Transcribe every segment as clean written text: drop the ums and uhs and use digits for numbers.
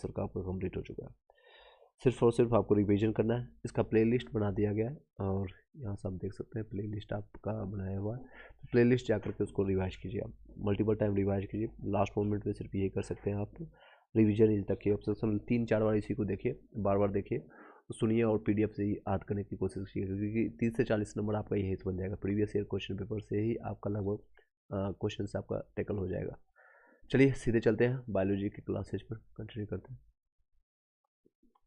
Answer का आपका complete हो चुका है। सिर्फ और सिर्फ आपको रिवीजन करना है। इसका प्लेलिस्ट बना दिया गया है और यहाँ से आप देख सकते हैं प्लेलिस्ट आपका बनाया हुआ है। तो प्लेलिस्ट जा करके उसको रिवाइज कीजिए, आप मल्टीपल टाइम रिवाइज कीजिए। लास्ट मोमेंट में सिर्फ यही कर सकते हैं आप, revision is the key option. 3-4 बार इसी को देखिए, बार बार देखिए, सुनिए और पीडीएफ से ही याद करने की कोशिश कीजिए, क्योंकि 30 से 40 नंबर आपका यही तो बन जाएगा। प्रीवियस ईयर क्वेश्चन पेपर से ही आपका लगभग क्वेश्चन से आपका टैकल हो जाएगा। चलिए सीधे चलते हैं बायोलॉजी की क्लासेज पर, कंटिन्यू करते हैं।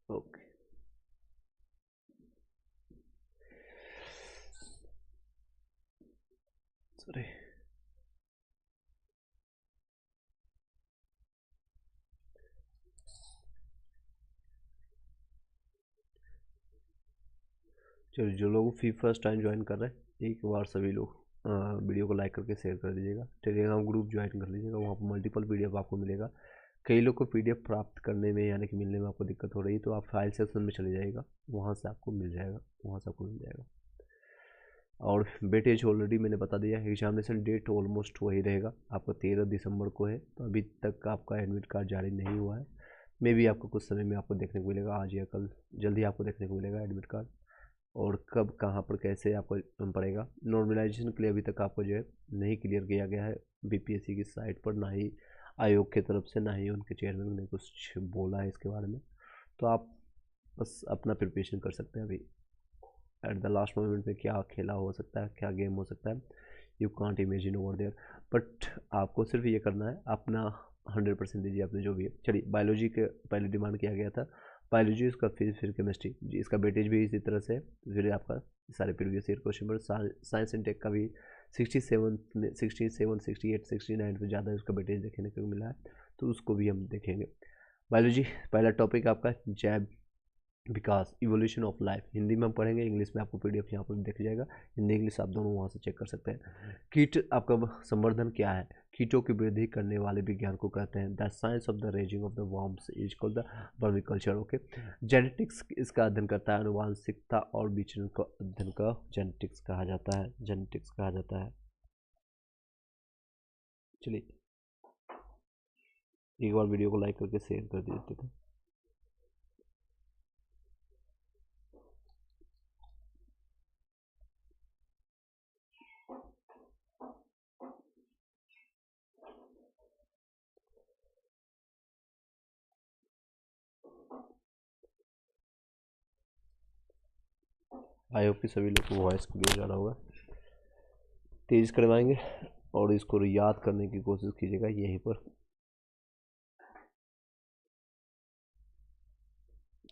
Okay, sorry. चलिए, जो लोग फर्स्ट टाइम ज्वाइन कर रहे हैं, एक बार सभी लोग वीडियो को लाइक करके शेयर कर दीजिएगा। टेलीग्राम ग्रुप ज्वाइन कर लीजिएगा, वहाँ पर मल्टीपल पीडीएफ आपको मिलेगा। कई लोग को पीडीएफ प्राप्त करने में यानी कि मिलने में आपको दिक्कत हो रही है, तो आप फाइल सेक्शन में चले जाइएगा, वहाँ से आपको मिल जाएगा, वहाँ से आपको मिल जाएगा। और वेटेज ऑलरेडी मैंने बता दिया है। एग्जामिनेशन डेट ऑलमोस्ट वही रहेगा, आपका 13 दिसंबर को है, तो अभी तक आपका एडमिट कार्ड जारी नहीं हुआ है। मे भी आपको कुछ समय में आपको देखने को मिलेगा, आज या कल जल्दी आपको देखने को मिलेगा एडमिट कार्ड। और कब कहाँ पर कैसे आपको पड़ेगा, नॉर्मलाइजेशन के लिए अभी तक आपको जो है नहीं क्लियर किया गया है बीपीएससी की साइट पर, ना ही आयोग की तरफ से, ना ही उनके चेयरमैन ने कुछ बोला है इसके बारे में। तो आप बस अपना प्रिपरेशन कर सकते हैं। अभी एट द लास्ट मोमेंट में क्या खेला हो सकता है, क्या गेम हो सकता है, you can't imagine over there. But आपको सिर्फ ये करना है, अपना 100% दीजिए अपने जो भी है। चलिए, बायोलॉजी के पहले डिमांड किया गया था, बायोलॉजी, उसका फिर केमिस्ट्री जी, इसका वेटेज भी इसी तरह से। फिर आपका सारे प्रीवियस ईयर क्वेश्चन पर साइंस एंड टेक का भी 67 67 68 69 पे ज़्यादा उसका वेटेज देखने को मिला है, तो उसको भी हम देखेंगे। बायोलॉजी पहला टॉपिक आपका जैव विकास, इवोल्यूशन ऑफ लाइफ, हिंदी में हम पढ़ेंगे, इंग्लिश में आपको पीडीएफ यहाँ पर देख जाएगा। हिंदी इंग्लिश आप दोनों वहाँ से चेक कर सकते हैं। कीट आपका संवर्धन क्या है, कीटों की वृद्धि करने वाले विज्ञान को कहते हैं। The science of the raising of the worms is called the vermiculture. Okay, genetics इसका अध्ययन करता है, अनुवांशिकता और विचरण का अध्ययन का जेनेटिक्स कहा जाता है, जेनेटिक्स कहा जाता है। चलिए, एक बार वीडियो को लाइक करके शेयर कर दीजिए। आई होप कि सभी लोग को वॉइस क्लियर जा रहा होगा। तेज करवाएंगे और इसको याद करने की कोशिश कीजिएगा यहीं पर।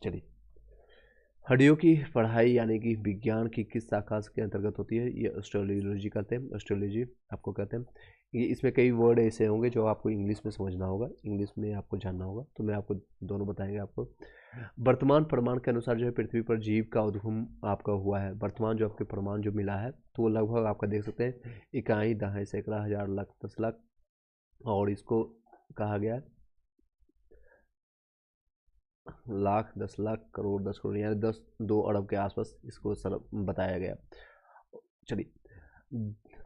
चलिए, हड्डियों की पढ़ाई यानी कि विज्ञान की किस शाखा के अंतर्गत होती है, ये ऑस्ट्रोलॉजी कहते हैं, ऑस्ट्रोलॉजी आपको कहते हैं। ये इसमें कई वर्ड ऐसे होंगे जो आपको इंग्लिश में समझना होगा, इंग्लिश में आपको जानना होगा, तो मैं आपको दोनों बताएंगे आपको। वर्तमान प्रमाण के अनुसार जो है पृथ्वी पर जीव का उद्गम आपका हुआ है। वर्तमान जो आपके प्रमाण जो मिला है, तो वो लगभग आपका देख सकते हैं इकाई, दहाई, सैकड़ा, हजार, लाख, 10 लाख, और इसको कहा गया है लाख, 10 लाख, करोड़, 10 करोड़, यानी 2 अरब के आसपास इसको सर बताया गया। चलिए,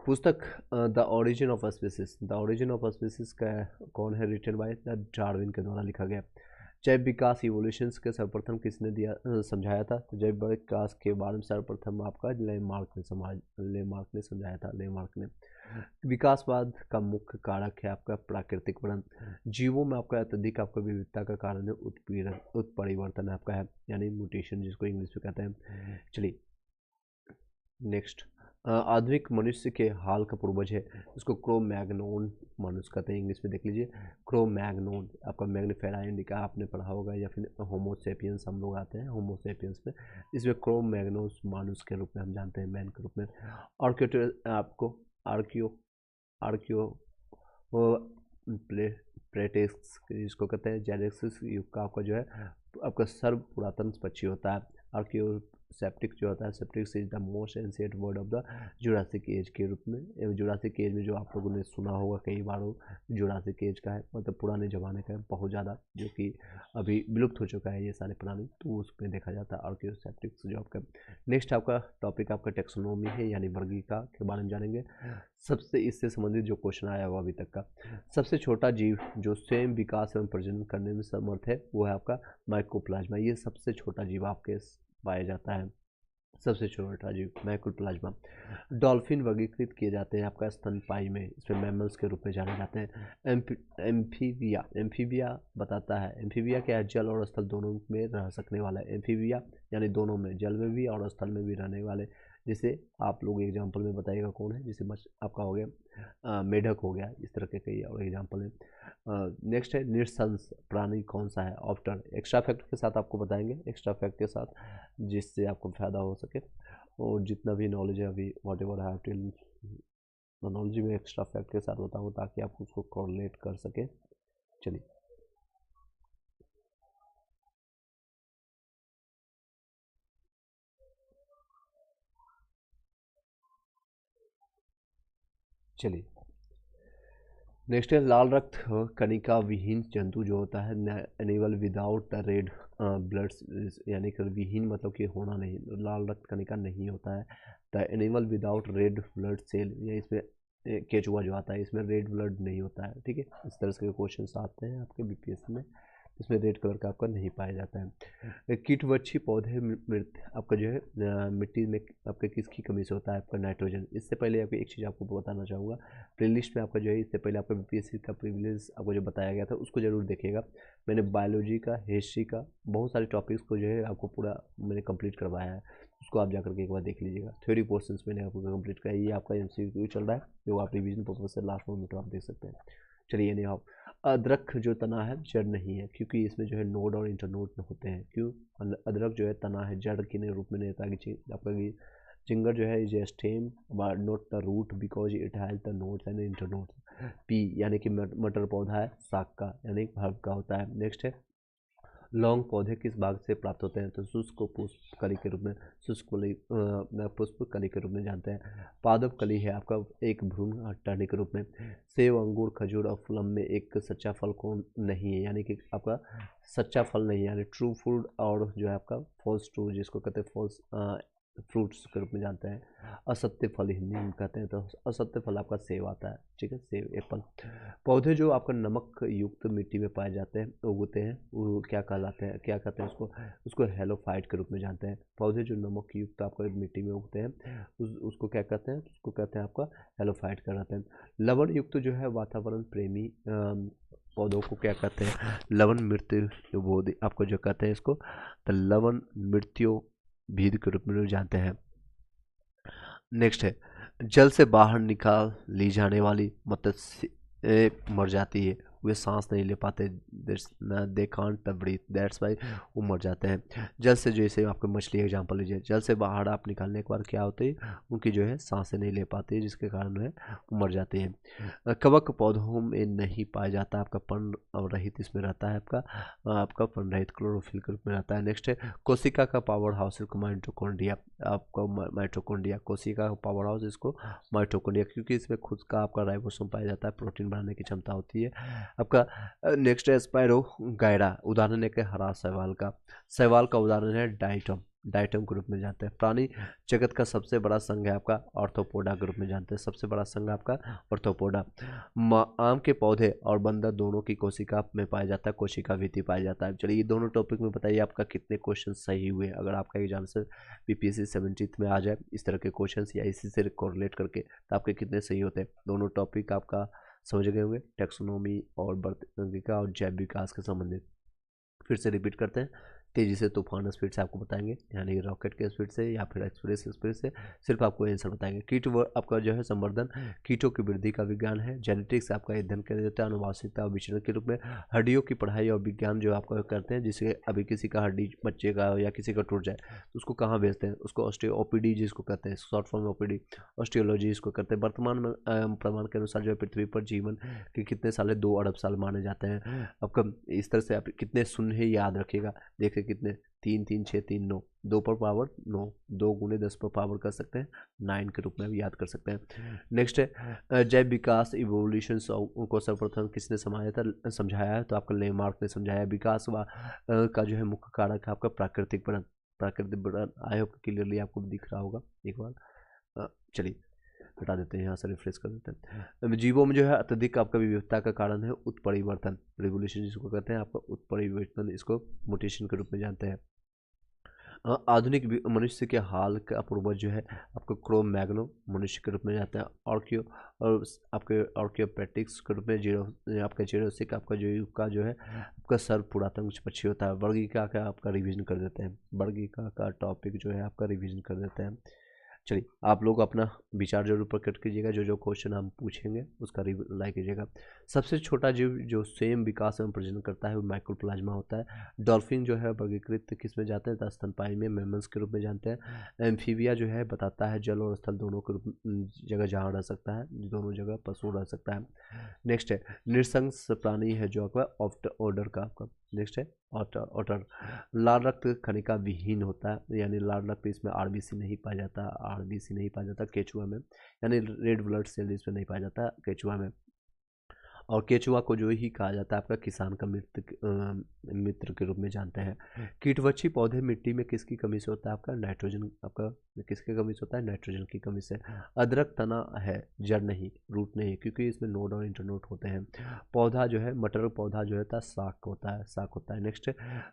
पुस्तक the origin of species, the origin of species का कौन है, रिटन बाय द डार्विन के द्वारा लिखा गया। जैव विकास इवोल्यूशन के सर्वप्रथम किसने दिया समझाया था, तो जैव विकास के बारे में सर्वप्रथम आपका लेमार्क ने समझाया था, लेमार्क ने। विकासवाद का मुख्य कारक है आपका प्राकृतिक वर्ण, जीवों में आपका अत्यधिक आपका विविधता का कारण है उत्पीड़न, उत्परिवर्तन आपका है, यानी म्यूटेशन जिसको इंग्लिश में कहते हैं। चलिए नेक्स्ट, आधुनिक मनुष्य के हाल का पूर्वज है, इसको क्रो-मैग्नोन मनुष्य कहते हैं, इंग्लिश में देख लीजिए क्रो-मैग्नोन। आपका मैग्नीफायर इंडिका आपने पढ़ा होगा, या फिर होमोसेपियंस हम लोग आते हैं होमोसेपियंस में, इसमें क्रो-मैग्नोन मानुस के रूप में हम जानते हैं, मैन के रूप में। आर्कियो आपको आर्कियो आर्कियो प्ले प्लेटेक्स जिसको कहते हैं, जेनेसिस युग का आपका जो है आपका सर्व पुरातन पक्षी होता है। आर्कियो सेप्टिक जो होता है, septics is the most ancient word of the Jurassic age के रूप में। जुरासिक एज में जो आप लोगों ने सुना होगा कई बार, वो जुरासिक एज का है, मतलब पुराने ज़माने का है बहुत ज़्यादा, जो कि अभी विलुप्त हो चुका है ये सारे प्राणी, तो उसमें देखा जाता है आर्कियोसेप्टिक्स जो आपका। नेक्स्ट आपका टॉपिक आपका टेक्सोनोमी है, यानी वर्गीकरण के बारे में जानेंगे। सबसे इससे संबंधित जो क्वेश्चन आया हुआ अभी तक का, सबसे छोटा जीव जो स्वयं विकास एवं प्रजनन करने में समर्थ है वो है आपका माइकोप्लाज्मा। ये सबसे छोटा जीव आपके पाया जाता है, सबसे छोटा जीव माइकोप्लाज्मा। डॉल्फिन वर्गीकृत किए जाते हैं आपका स्तनपायी में, इसमें मैमल्स के रूप में जाने जाते हैं। एम्फीबिया, एम्फीबिया बताता है, एम्फीबिया क्या है, जल और स्थल दोनों में रह सकने वाला है। एम्फीबिया यानी दोनों में, जल में भी और स्थल में भी रहने वाले। जैसे आप लोग एग्जाम्पल में बताइएगा कौन है, जैसे आपका हो गया मेढक हो गया, इस तरह के कई और एग्जाम्पल है। नेक्स्ट है निरसंस प्राणी कौन सा है, ऑप्टर। एक्स्ट्रा फैक्ट के साथ आपको बताएंगे, एक्स्ट्रा फैक्ट के साथ, जिससे आपको फ़ायदा हो सके। और जितना भी नॉलेज है अभी what ever have till knowledge में एक्स्ट्रा फैक्ट के साथ बताऊँ ताकि आप उसको कोरिलेट कर सकें। चलिए चलिए नेक्स्ट है लाल रक्त कणिका विहीन जंतु जो होता है, animal without the red blood, यानी कि विहीन मतलब कि होना नहीं, लाल रक्त कणिका नहीं होता है। The animal without red blood cell, ये इसमें केचुआ जो आता है इसमें रेड ब्लड नहीं होता है, ठीक है। इस तरह के क्वेश्चन आते हैं आपके बीपीएससी में, इसमें रेड कलर का आपका नहीं पाया जाता है। कीटवक्षी पौधे मृत आपका जो है मिट्टी में आपके किसकी कमी से होता है, आपका नाइट्रोजन। इससे पहले आपको एक चीज़ आपको बताना चाहूँगा, प्लेलिस्ट में आपका जो है इससे पहले आपका बीपीएससी का प्रीवियस आपको जो बताया गया था उसको जरूर देखिएगा। मैंने बायोलॉजी का, हिस्ट्री का, बहुत सारे टॉपिक्स को जो है आपको पूरा मैंने कंप्लीट करवाया है, उसको आप जाकर के एक बार देख लीजिएगा। थ्योरी पोर्शंस मैंने आपको कंप्लीट किया, ये आपका एमसीक्यू चल रहा है जो आप रिवीजन पर्पज से लास्ट में तो आप देख सकते हैं। चलिए नहीं आप अदरक जो तना है जड़ नहीं है, क्योंकि इसमें जो है नोड और इंटरनोड होते हैं। क्यों, अदरक जो है तना है, जड़ के रूप में नहीं होता कि आपका जिंगर जो है is stem not the root because it has the nodes and internodes. Pea यानी कि मटर पौधा है साग का, यानी हर्ब का होता है। नेक्स्ट है लौंग पौधे किस भाग से प्राप्त होते हैं, तो शुष्क पुष्प कली के रूप में, शुष्क पुष्प कली के रूप में जानते हैं। पादप कली है आपका एक भ्रूण टहनी के रूप में। सेब, अंगूर, खजूर और प्लम में एक सच्चा फल कौन नहीं है, यानी कि आपका सच्चा फल नहीं है, यानी ट्रू फूड, और जो है आपका फॉल्स ट्रू जिसको कहते हैं फॉल्स फ्रूट्स के रूप में जानते हैं। असत्य फल हिंदी में कहते हैं, तो असत्य फल आपका सेब आता है, ठीक है, सेब, एप्पल। पौधे जो आपका नमक युक्त मिट्टी में पाए जाते हैं, उगते हैं, वो क्या कहलाते हैं, क्या कहते हैं उसको हेलोफाइट के रूप में जानते हैं। पौधे जो नमक युक्त आपका मिट्टी में उगते हैं उसको क्या कहते हैं, उसको कहते हैं आपका हेलोफाइट कहलाते हैं। लवण युक्त जो है वातावरण प्रेमी पौधों को क्या कहते हैं, लवण मृत्यु बोध आपको जो कहते हैं इसको, तो लवण मृत्यु भीद के रूप में जानते हैं। नेक्स्ट है जल से बाहर निकाल ली जाने वाली मत्स्य मर जाती है, वे सांस नहीं ले पाते, they can't breathe, that's why वो मर जाते हैं। जल से, जैसे आपको मछली एग्जांपल लीजिए, जल से बाहर आप निकालने के बाद क्या होती है, उनकी जो है सांसें नहीं ले पाती, जिसके कारण है वो मर जाते हैं। कवक पौधों में नहीं पाया जाता, आपका पर्ण रहित इसमें रहता है, आपका पर्ण रहित क्लोरोफिल के रूप में रहता है। नेक्स्ट है कोशिका का पावर हाउस माइटोकॉन्ड्रिया, आपका माइटोकॉन्ड्रिया, कोशिका का पावर हाउस इसको माइटोकॉन्ड्रिया, क्योंकि इसमें खुद का आपका राइबोसोम पाया जाता है, प्रोटीन बनाने की क्षमता होती है आपका। नेक्स्ट है स्पाइरो गायरा, उदाहरण है कि हरा शैवाल का, शैवाल का उदाहरण है डाइटम, डाइटम के रूप में जानते हैं। प्राणी जगत का सबसे बड़ा संघ है आपका ऑर्थोपोडा के रूप में जानते हैं, सबसे बड़ा संघ आपका ऑर्थोपोडा। आम के पौधे और बंदर दोनों की कोशिका में पाया जाता है, कोशिका भित्ति पाया जाता है। चलिए ये दोनों टॉपिक में बताइए आपका कितने क्वेश्चन सही हुए, अगर आपका एग्जाम से बीपीएससी 70 में आ जाए इस तरह के क्वेश्चन या इसी से कोरिलेट करके, तो आपके कितने सही होते हैं। दोनों टॉपिक आपका समझ गए होंगे, टेक्सोनोमी और वर्तनिका और जैव विकास के संबंधित। फिर से रिपीट करते हैं, तेज़ी से तूफान स्पीड से आपको बताएंगे, यानी रॉकेट के स्पीड से या फिर एक्सप्रेस स्पीड से, सिर्फ आपको आंसर बताएंगे। कीट आपका जो है संवर्धन, कीटों की वृद्धि का विज्ञान है। जेनेटिक्स आपका अध्ययन किया जाता है अनुवांशिकता और विचरण के रूप में। हड्डियों की पढ़ाई और विज्ञान जो आपका करते हैं, जिससे अभी किसी का हड्डी बच्चे का या किसी का टूट जाए तो उसको कहाँ भेजते हैं, उसको ओपीडी जिसको कहते हैं, शॉर्ट फॉर्म ओपीडी, ऑस्टियोलॉजी इसको करते हैं। वर्तमान में प्रमाण के अनुसार जो है पृथ्वी पर जीवन के कितने साल है, 2 अरब साल माने जाते हैं। आपका इस तरह से आप कितने शून्य है याद रखिएगा, देखिए कितने, 3 3 6 3 9, 2 पर पावर 9, 2 गुने 10 पर पावर कर सकते हैं 9 के रूप में भी याद कर सकते हैं। नेक्स्ट है जैव विकास इवोल्यूशन को सर्वप्रथम किसने समझाया है, तो आपका लेमार्क ने समझाया। विकास का जो है मुख्य कारक है आपका प्राकृतिक बढ़त। प्राकृतिक बढ़त आई होप क्लियरली आपको दिख रहा होगा एक बार। चलिए हटा देते हैं, यहाँ से रिफ्रेश कर देते हैं। जीवों में जो है अत्यधिक आपका विविधता का कारण है उत्परिवर्तन, रेगुलेशन जिसको कहते हैं आपका उत्परिवर्तन, इसको म्यूटेशन के रूप में जानते हैं। आधुनिक मनुष्य के हाल का पूर्वज जो है आपको क्रो मैग्नो मनुष्य के रूप में जाता है। ऑर्कियो और आपके ऑर्कियोपेटिक्स के रूप में आपका जेरोसिक आपका जो युग का जो है आपका सर्व पुरातन पक्षी होता है। वर्गीका का आपका रिवीजन कर देते हैं, वर्गीका का टॉपिक जो है आपका रिवीजन कर देते हैं। चलिए आप लोग अपना विचार जरूर प्रकट कीजिएगा, जो जो क्वेश्चन हम पूछेंगे उसका रिप्लाई कीजिएगा। सबसे छोटा जीव जो सेम विकास एवं प्रजनन करता है वो माइक्रोप्लाज्मा होता है। डॉल्फिन जो है वर्गीकृत किस में जाते हैं, तो स्तनपायी में मेमल्स के रूप में जानते हैं। एम्फीबिया जो है बताता है जल और स्थल दोनों के रूप जगह जहाँ रह सकता है, दोनों जगह पशु रह सकता है। नेक्स्ट है नृशंस प्राणी है जो आपका ऑफ्ट ऑर्डर का आपका। नेक्स्ट है ऑटर लाल रक्त कणिका विहीन होता है, यानी लाल रक्त इसमें आरबीसी नहीं पाया जाता, आरबीसी नहीं पाया जाता केचुआ में, यानी रेड ब्लड सेल इसमें नहीं पाया जाता केचुआ में। और केचुआ को जो ही कहा जाता है आपका किसान का मित्र के रूप में जानते हैं। कीटवक्षी पौधे मिट्टी में किसकी कमी से होता है, आपका नाइट्रोजन, आपका किसकी कमी से होता है, नाइट्रोजन की कमी से। अदरक तना है, जड़ नहीं, रूट नहीं, क्योंकि इसमें नोड और इंटरनोड होते हैं। पौधा जो है मटर पौधा जो है शाक होता है, शाक होता है। नेक्स्ट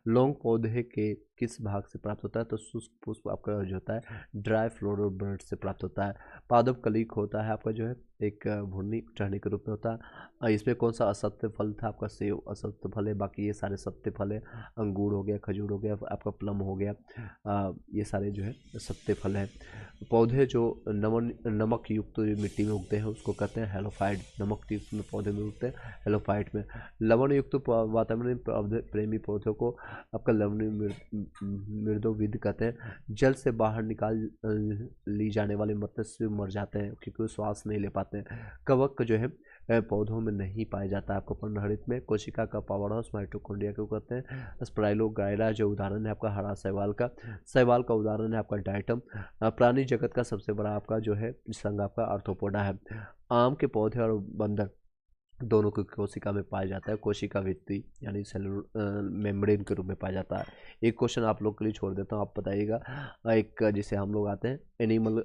लौंग पौधे के किस भाग से प्राप्त होता है, तो शुष्क पुष्प आपका जो होता है ड्राई फ्लोरल बर्ड से प्राप्त होता है। पादप कलिक होता है आपका जो है एक भुन्नी टहनी के रूप में होता है। इसमें कौन सा असत्य फल था, आपका सेव असत्य फल है, बाकी ये सारे सत्य फल है। अंगूर हो गया, खजूर हो गया, आपका प्लम हो गया, ये सारे जो है सत्य फल है। पौधे जो नमक युक्त मिट्टी में उगते हैं उसको कहते हैं हेलोफाइट, नमक युक्त में पौधे में उगते हैं हेलोफाइट में। लवण युक्त वातावरण प्रेमी पौधों को आपका लवणीय मृदोविद कहते हैं। जल से बाहर निकाल ली जाने वाले मत्स्य मर जाते हैं क्योंकि वो श्वास नहीं ले पाते हैं। कवक जो है पौधों में नहीं पाया जाता है आपको पर्णहरित में। कोशिका का पावर हाउस माइटोकॉन्ड्रिया को कहते हैं। स्पाइरोगाइरा जो उदाहरण है आपका हरा शैवाल का, शैवाल का उदाहरण है आपका डायटम। प्राणी जगत का सबसे बड़ा आपका जो है संघ आपका आर्थ्रोपोडा है। आम के पौधे और बंदर दोनों को कोशिका में पाया जाता है, कोशिका भित्ति यानी सेलुलर मेम्ब्रेन के रूप में पाया जाता है। एक क्वेश्चन आप लोग के लिए छोड़ देता हूँ, आप बताइएगा। एक जिसे हम लोग आते हैं एनिमल,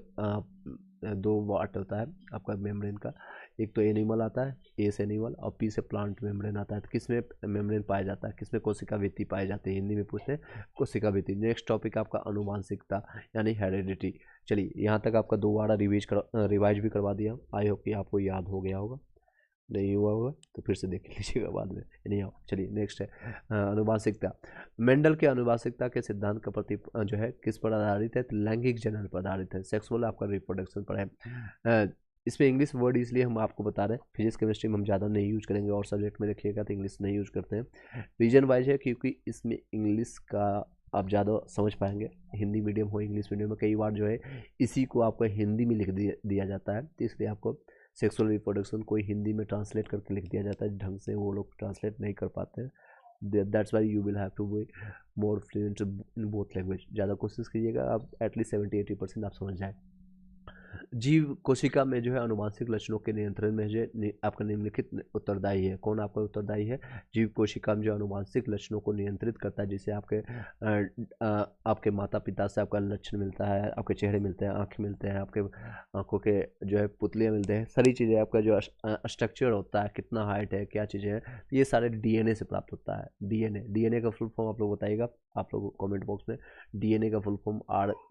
दो पार्ट होता है आपका मेम्ब्रेन का, एक तो एनिमल आता है ए से एनिमल और पी से प्लांट मेम्ब्रेन आता है। तो किस में मेम्ब्रेन पाया जाता है, किसमें कोशिका भित्ति पाई जाती है, हिंदी में पूछते हैं कोशिका भित्ति। नेक्स्ट टॉपिक आपका अनुवांशिकता यानी हेरिडिटी। चलिए यहाँ तक आपका दोबारा रिवाइज भी करवा दिया, आई होप कि आपको याद हो गया होगा, नहीं हुआ होगा तो फिर से देख लीजिएगा बाद में, नहीं आओ। चलिए नेक्स्ट है अनुवांशिकता। मेंडल के अनुवांशिकता के सिद्धांत का जो है किस पर आधारित है, तो लैंगिक जनन पर आधारित है, सेक्सुअल आपका रिप्रोडक्शन पर है। इसमें इंग्लिश वर्ड इसलिए हम आपको बता रहे हैं, फिजिक्स केमिस्ट्री में हम ज़्यादा नहीं यूज करेंगे और सब्जेक्ट में देखिएगा तो इंग्लिश नहीं यूज करते हैं। रीजन वाइज है क्योंकि इसमें इंग्लिश का आप ज़्यादा समझ पाएंगे, हिंदी मीडियम हो इंग्लिश मीडियम में कई बार जो है इसी को आपको हिंदी में लिख दिया जाता है, तो इसलिए आपको सेक्सुअल रिप्रोडक्शन कोई हिंदी में ट्रांसलेट करके लिख दिया जाता है, ढंग से वो लोग ट्रांसलेट नहीं कर पाते हैं। That's why you will have to be more fluent in both language. ज़्यादा कोशिश कीजिएगा आप एटलीस्ट 70-80% आप समझ जाए। जीव कोशिका में जो है अनुवांशिक लक्षणों के नियंत्रण में जो आपका निम्नलिखित उत्तरदायी है, कौन आपका उत्तरदायी है, जीव कोशिका में जो अनुवांशिक लक्षणों को नियंत्रित करता है, जिससे आपके माता पिता से आपका लक्षण मिलता है, आपके चेहरे मिलते हैं, आँखें मिलते हैं, आपके आँखों के जो है पुतलियाँ मिलते हैं, सारी चीज़ें आपका जो स्ट्रक्चर होता है, कितना हाइट है, क्या चीज़ें हैं, ये सारे डीएनए से प्राप्त होता है। डीएनए का फुल फॉर्म आप लोग बताइएगा, आप लोग कमेंट बॉक्स में डीएनए का फुल फॉर्म,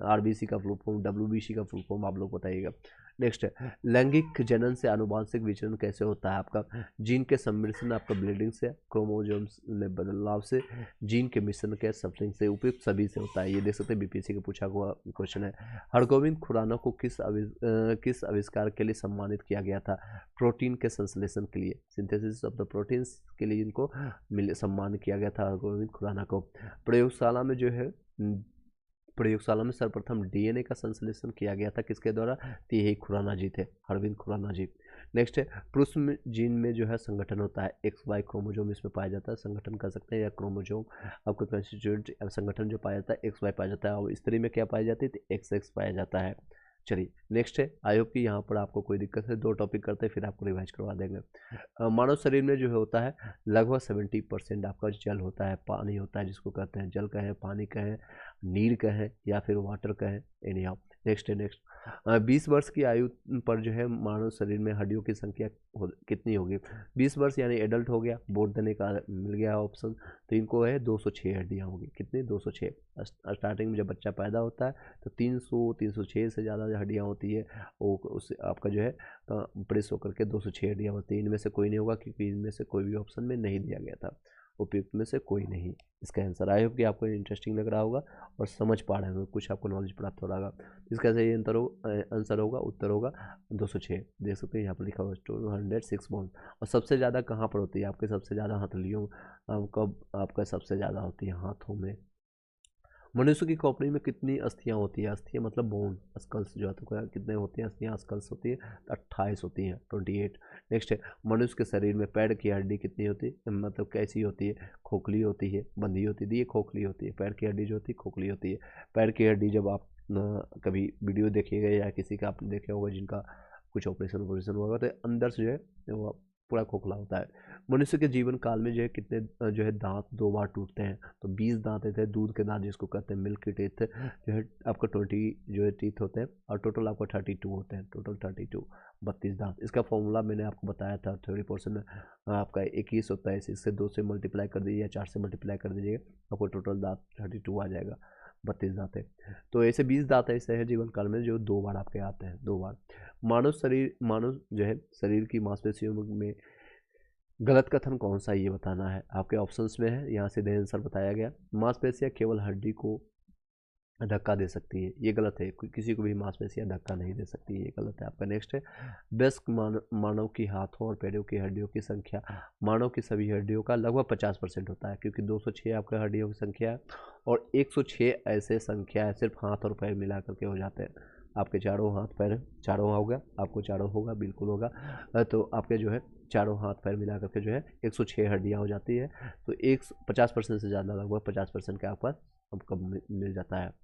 आरबीसी का फुल फॉर्म, डब्ल्यूबीसी का फुल फॉर्म आप लोग बताइएगा। नेक्स्ट है लैंगिक जनन से अनुवांशिक विचरण कैसे होता है, आपका जीन के सम्मिश्रण आपका ब्लीडिंग से, क्रोमोसोम्स में बदलाव से, जीन के मिश्रण के सप्लिंग से, उपयुक्त सभी से होता है। ये देख सकते हैं बीपीएससी का पूछा हुआ क्वेश्चन है। हरगोविंद खुराना को किस आविष्कार के लिए सम्मानित किया गया था, प्रोटीन के संश्लेषण के लिए, सिंथेसिस ऑफ द प्रोटीन्स के लिए इनको सम्मान किया गया था हरगोविंद खुराना को। प्रयोगशाला में सर्वप्रथम डीएनए का संश्लेषण किया गया था किसके द्वारा, तो यही खुराना जी थे, अरविंद खुराना जी। नेक्स्ट है पुरुष में जीन में जो है संगठन होता है, XY क्रोमोजोम इसमें पाया जाता है, संगठन कर सकते हैं, या क्रोमोजोम आपको कंस्टिट्यूट संगठन जो पाया जाता है XY पाया जाता है, और स्त्री में क्या पाया जाती है तो XX पाया जाता है। चलिए नेक्स्ट है, आई होप कि यहाँ पर आपको कोई दिक्कत है, 2 टॉपिक करते हैं फिर आपको रिवाइज करवा देंगे। मानव शरीर में जो होता है लगभग 70% आपका जल होता है, पानी होता है, जिसको कहते हैं जल कहें, पानी कहें, नीर कहें, या फिर वाटर कहें, एनी हाउ। नेक्स्ट है, नेक्स्ट 20 वर्ष की आयु पर जो है मानव शरीर में हड्डियों की संख्या कितनी होगी? 20 वर्ष यानी एडल्ट हो गया, बोर्ड देने का मिल गया ऑप्शन, तो इनको है 206 हड्डियाँ होगी। कितनी? 206। स्टार्टिंग में जब बच्चा पैदा होता है तो 306 से ज़्यादा हड्डियाँ होती है, वो उससे आपका जो है प्रेस होकर के 206 हड्डियाँ होती है। इनमें से कोई नहीं होगा, क्योंकि इनमें से कोई भी ऑप्शन में नहीं दिया गया था, उपयुक्त में से कोई नहीं इसका आंसर। आई होप कि आपको इंटरेस्टिंग लग रहा होगा और समझ पा रहे होंगे, कुछ आपको नॉलेज प्राप्त हो रहा होगा। इसका सही आंसर होगा, उत्तर होगा 206। देख सकते हैं यहाँ पर लिखा हुआ 206 बोन। और सबसे ज़्यादा कहाँ पर होती है? आपके सबसे ज़्यादा हथेलियों कब आपका सबसे ज़्यादा होती है? हाथों में। मनुष्य की खोपड़ी में कितनी अस्थियां होती है? अस्थियां मतलब बोन, स्कल्स जो है, तो कितने होती हैं अस्थियां? स्कल्स होती है 28 होती हैं, 28। नेक्स्ट है, मनुष्य के शरीर में पैर की हड्डी कितनी होती है, मतलब कैसी होती है? खोखली होती है, बंधी होती है, ये खोखली होती है। पैर की हड्डी जो होती है खोखली होती है। पैर की हड्डी जब आप कभी वीडियो देखिएगा या किसी का आपने देखे होगा जिनका कुछ ऑपरेशन होगा, तो अंदर से जो है वो पूरा खोखला होता है। मनुष्य के जीवन काल में जो है कितने जो है दांत 2 बार टूटते हैं? तो 20 दांत होते हैं, दूध के दांत जिसको कहते हैं, मिल्क टीथ जो है आपका 20 जो है टीथ होते हैं, और टोटल आपका 32 होते हैं, टोटल 32, 32 दांत। इसका फॉर्मूला मैंने आपको बताया था थ्योरी पोर्शन में, आपका 21 होता है, इससे 2 से मल्टीप्लाई कर दीजिए या 4 से मल्टीप्लाई कर दीजिएगा, आपको टोटल दांत 32 आ जाएगा, 32 दांत है। तो ऐसे 20 दांत ऐसे हैं जीवन काल में जो 2 बार आपके आते हैं, 2 बार। मानव जो है शरीर की मांसपेशियों में गलत कथन कौन सा ये बताना है, आपके ऑप्शंस में है, यहाँ से आंसर बताया गया। मांसपेशियाँ केवल हड्डी को धक्का दे सकती है, ये गलत है, किसी को भी मांसपेशियाँ धक्का नहीं दे सकती, ये गलत है आपका। नेक्स्ट है, वयस्क मानव की हाथों और पैरों की हड्डियों की संख्या मानव की सभी हड्डियों का लगभग 50% होता है, क्योंकि 206 आपका हड्डियों की संख्या है, और 106 ऐसे संख्या है सिर्फ हाथ और पैर मिला करके हो जाते हैं। आपके चारों हाथ पैर, चारों होगा, आपको चारों होगा, बिल्कुल होगा, तो आपके जो है चारों हाथ पैर मिला करके जो है 106 हड्डियाँ हो जाती है। तो 50% से ज़्यादा, लगभग 50% के आसपास आपको मिल जाता है।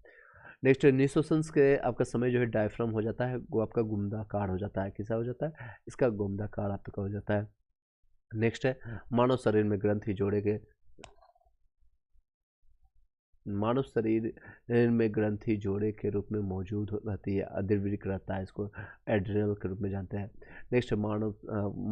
नेक्स्ट निसोसेंस के आपका समय जो है डायफ्राम हो जाता है, वो आपका गुंदाकार हो जाता है। किसा हो जाता है? इसका गुंदाकार आपका हो जाता है। नेक्स्ट है, मानव शरीर में ग्रंथि जोड़े के मानव शरीर में ग्रंथि जोड़े के रूप में मौजूद रहती है, अधिवृक्क रहता है, इसको एड्रिनल के रूप में जानते हैं। नेक्स्ट, मानव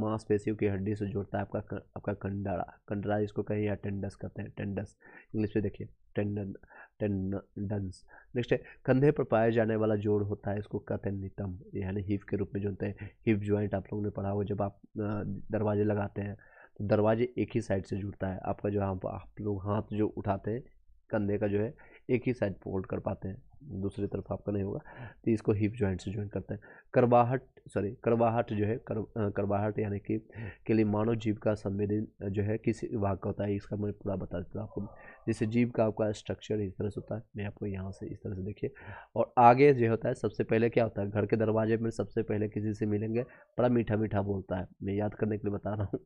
मांसपेशियों की हड्डी से जोड़ता है आपका कंडरा, कंडरा इसको कहीं या टेंडस कहते हैं, टेंडस इंग्लिश में देखिए, टेंडन्स। नेक्स्ट है, कंधे पर पाया जाने वाला जोड़ होता है, इसको कहते हैं नितंब, यानी हिप के रूप में जोड़ते हैं। हिप ज्वाइंट आप लोगों ने पढ़ा होगा, जब आप दरवाजे लगाते हैं तो दरवाजे एक ही साइड से जुड़ता है, आपका जो आप लोग हाथ जो उठाते हैं कंधे का जो है एक ही साइड फोल्ड कर पाते हैं, दूसरी तरफ आपका नहीं होगा, तो इसको हिप जॉइंट से ज्वाइन करते हैं। करवाहट जो है करवाहट यानी कि के लिए मानव जीव का संवेदन जो है किस विभाग का होता है, इसका मैं पूरा बता देता हूँ आपको। जैसे जीव का आपका स्ट्रक्चर इस तरह से होता है, मैं आपको यहाँ से इस तरह से देखिए, और आगे जो होता है सबसे पहले क्या होता है, घर के दरवाजे में सबसे पहले किसी से मिलेंगे, बड़ा मीठा मीठा बोलता है, मैं याद करने के लिए बता रहा हूँ,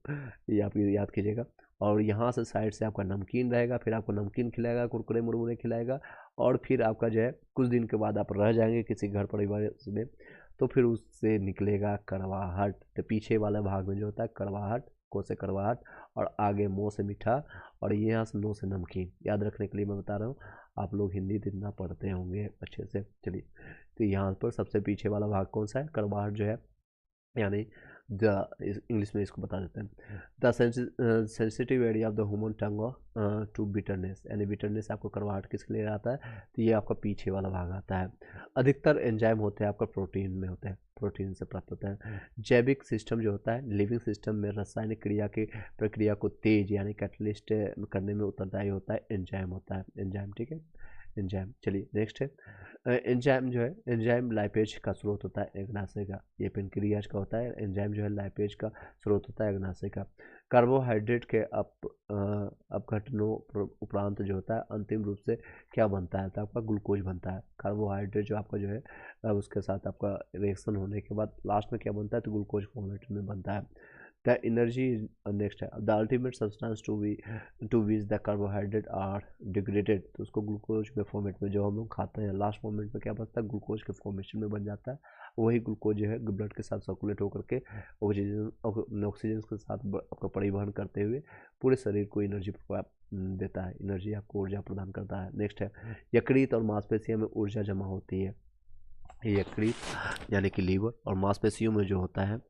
ये आप याद कीजिएगा। और यहाँ से साइड से आपका नमकीन रहेगा, फिर आपको नमकीन खिलाएगा, कुरकुरे मुरमुरे खिलाएगा, और फिर आपका जो है कुछ दिन के बाद आप रह जाएंगे किसी घर परिवार में, तो फिर उससे निकलेगा करवाहट। तो पीछे वाला भाग में जो होता है करवाहट, को से करवाहट, और आगे मुँह से मीठा, और यहाँ से मुँह से नमकीन। याद रखने के लिए मैं बता रहा हूँ, आप लोग हिंदी जितना पढ़ते होंगे अच्छे से। चलिए, तो यहाँ पर सबसे पीछे वाला भाग कौन सा है? करवाहट जो है, यानी इंग्लिश में इसको बता देते हैं, the sensitive area of the human tongue to bitterness, यानी बिटरनेस आपको करवाहट किसके लिए आता है, तो ये आपका पीछे वाला भाग आता है। अधिकतर एंजाइम होते हैं आपका प्रोटीन में होते हैं, प्रोटीन से प्राप्त होता है। जैविक सिस्टम जो होता है, लिविंग सिस्टम में रासायनिक क्रिया की प्रक्रिया को तेज यानी कैटलिस्ट करने में उत्तरदायी होता है एंजाइम होता है, एंजाइम, ठीक है, एंजाइम। चलिए नेक्स्ट है, एंजाइम जो है, एंजाइम लाइपेज का स्रोत होता है अग्नाशय का, ये पेनक्रियाज का होता है, एंजाइम जो है लाइपेज का स्रोत होता है अग्नाशय का। कार्बोहाइड्रेट के अपघटनों उपरांत जो होता है अंतिम रूप से क्या बनता है, तो आपका ग्लूकोज बनता है। कार्बोहाइड्रेट जो आपका जो है उसके साथ आपका रिएक्शन होने के बाद लास्ट में क्या बनता है, तो ग्लूकोज फॉर्मेट में बनता है। द एनर्जी नेक्स्ट है the ultimate substance to which the carbohydrate are degraded, तो उसको ग्लूकोज के फॉर्मेट में जो हम लोग खाते हैं लास्ट मोमेंट में क्या बनता है, ग्लूकोज के फॉर्मेशन में बन जाता है। वही ग्लूकोज जो है ब्लड के साथ सर्कुलेट होकर के ऑक्सीजन के साथ आपका परिवहन करते हुए पूरे शरीर को एनर्जी देता है, एनर्जी आपको ऊर्जा प्रदान करता है। नेक्स्ट है यकृत और मांसपेशियों में ऊर्जा जमा होती है। यकृत यानी कि लीवर और मांसपेशियों में जो होता है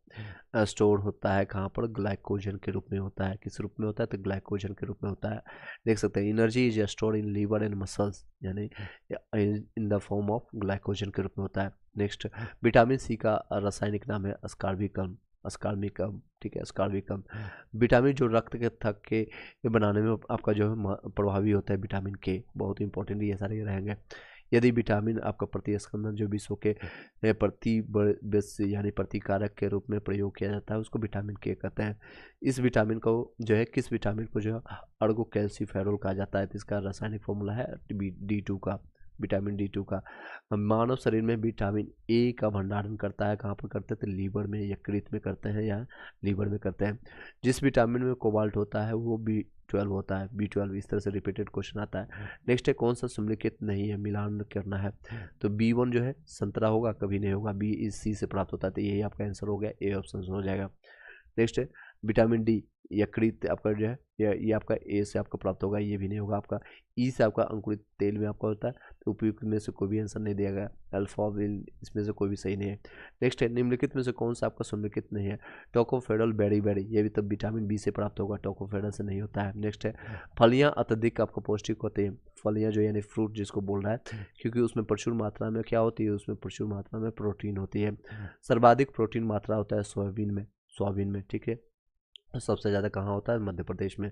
स्टोर होता है कहाँ पर, ग्लाइकोजन के रूप में होता है। किस रूप में होता है, तो ग्लाइकोजन के रूप में होता है। देख सकते हैं energy is store in liver and muscles, यानी in the form of glycogen के रूप में होता है। नेक्स्ट विटामिन सी का रासायनिक नाम है अस्कॉर्बिकम, अस्कॉर्बिकम, ठीक है, अस्कॉर्बिकम। विटामिन जो रक्त के थक के बनाने में आपका जो है प्रभावी होता है, विटामिन के, बहुत इंपॉर्टेंट ये सारे रहेंगे। यदि विटामिन आपका प्रतिस्पंदन जो विश्व के प्रतिबेश यानी प्रतिकारक के रूप में प्रयोग किया जाता है उसको विटामिन के कहते हैं। इस विटामिन को जो है किस विटामिन को जो है अर्गो कैल्सीफेरोल कहा जाता है, तो इसका रासायनिक फॉर्मूला है D2 का, विटामिन D2 का। मानव शरीर में विटामिन ए का भंडारण करता है, कहाँ पर करते हैं, तो लीवर में, यकृत में करते हैं या लीवर में करते हैं। जिस विटामिन में कोबाल्ट होता है वो B12 होता है, B12। इस तरह से रिपीटेड क्वेश्चन आता है। नेक्स्ट है कौन सा सम्मिलित नहीं है, मिलान करना है, तो B1 जो है संतरा होगा, कभी नहीं होगा, B इस C से प्राप्त होता है, तो यही आपका आंसर हो गया, ए ऑप्शन हो जाएगा। नेक्स्ट है विटामिन डी, यकृत आपका जो है ये आपका ए से आपको प्राप्त होगा, ये भी नहीं होगा आपका। ई से आपका अंकुरित तेल में आपका होता है, तो उपयुक्त में से कोई भी आंसर नहीं दिया गया। अल्फा विल इसमें से कोई भी सही नहीं है। नेक्स्ट है निम्नलिखित में से कौन सा आपका सम्मिलित नहीं है, टोकोफेरल बेरी, ये भी तो विटामिन बी से प्राप्त होगा, टोकोफेरल से नहीं होता है। नेक्स्ट है फलियाँ अत्यधिक आपको पौष्टिक होते हैं, फलियाँ जो यानी फ्रूट जिसको बोल रहा है, क्योंकि उसमें प्रचुर मात्रा में क्या होती है, उसमें प्रचुर मात्रा में प्रोटीन होती है। सर्वाधिक प्रोटीन मात्रा होता है सोयाबीन में, ठीक है। सबसे ज़्यादा कहाँ होता है, मध्य प्रदेश में।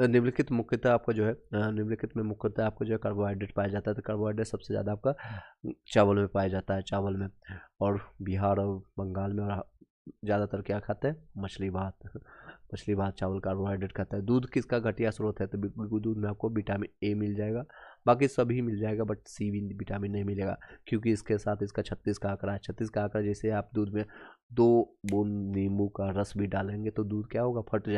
निम्नलिखित मुख्यतः आपका जो है निम्नलिखित में मुख्यतः आपको जो है कार्बोहाइड्रेट पाया जाता है, तो कार्बोहाइड्रेट सबसे ज़्यादा आपका चावल में पाया जाता है, चावल में। और बिहार और बंगाल में और ज़्यादातर क्या खाते हैं, मछली भात चावल कार्बोहाइड्रेट खाता है। दूध किसका घटिया स्रोत है, तो दूध में आपको विटामिन ए मिल जाएगा, बाकी सभी मिल जाएगा, बट सी विटामिन नहीं मिलेगा, क्योंकि इसके साथ इसका 36 का आंकड़ा है। 36 का आंकड़ा जैसे आप दूध में 2 बूंद नींबू का रस भी डालेंगे तो दूध क्या होगा, फट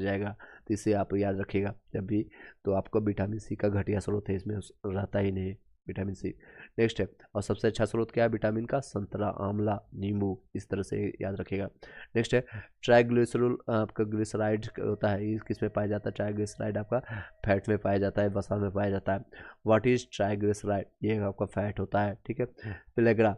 जाएगा। तो इसे आप याद रखिएगा जब भी, तो आपको विटामिन सी का घटिया स्रोत है, इसमें रहता ही नहीं विटामिन सी। नेक्स्ट है और सबसे अच्छा स्रोत क्या है विटामिन का, संतरा, आंवला, नींबू, इस तरह से याद रखिएगा। नेक्स्ट है ट्राइग्लिसरॉल आपका ग्लिसराइड होता है, ये किस में पाया जाता है, ट्राइग्लिसराइड आपका फैट में पाया जाता है, वसा में पाया जाता है। व्हाट इज ट्राइग्लिसराइड, ये आपका फैट होता है, ठीक है। प्लेग्रा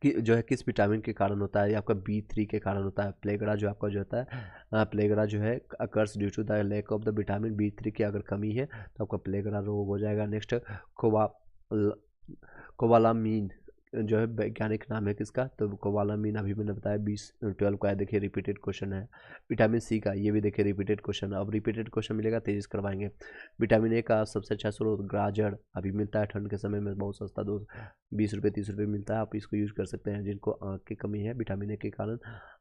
कि जो है किस विटामिन के कारण होता है, ये आपका B3 के कारण होता है। प्लेग्रा जो आपका जो होता है प्लेग्रा जो है occurs due to the lack of the vitamin B3 की अगर कमी है तो आपका प्लेग्रा रोग हो जाएगा। नेक्स्ट कोबालामीन जो है वैज्ञानिक नाम है किसका, तो कोबालामीन अभी मैंने बताया 12 का है, देखिए रिपीटेड क्वेश्चन है। विटामिन सी का ये भी देखिए रिपीटेड क्वेश्चन है, अब रिपीटेड क्वेश्चन मिलेगा तेजी से करवाएंगे। विटामिन ए का सबसे अच्छा स्रोत गाजर, अभी मिलता है ठंड के समय में बहुत सस्ता, 20 रुपये 30 रुपये मिलता है, आप इसको यूज़ कर सकते हैं। जिनको आँख की कमी है विटामिन ए के कारण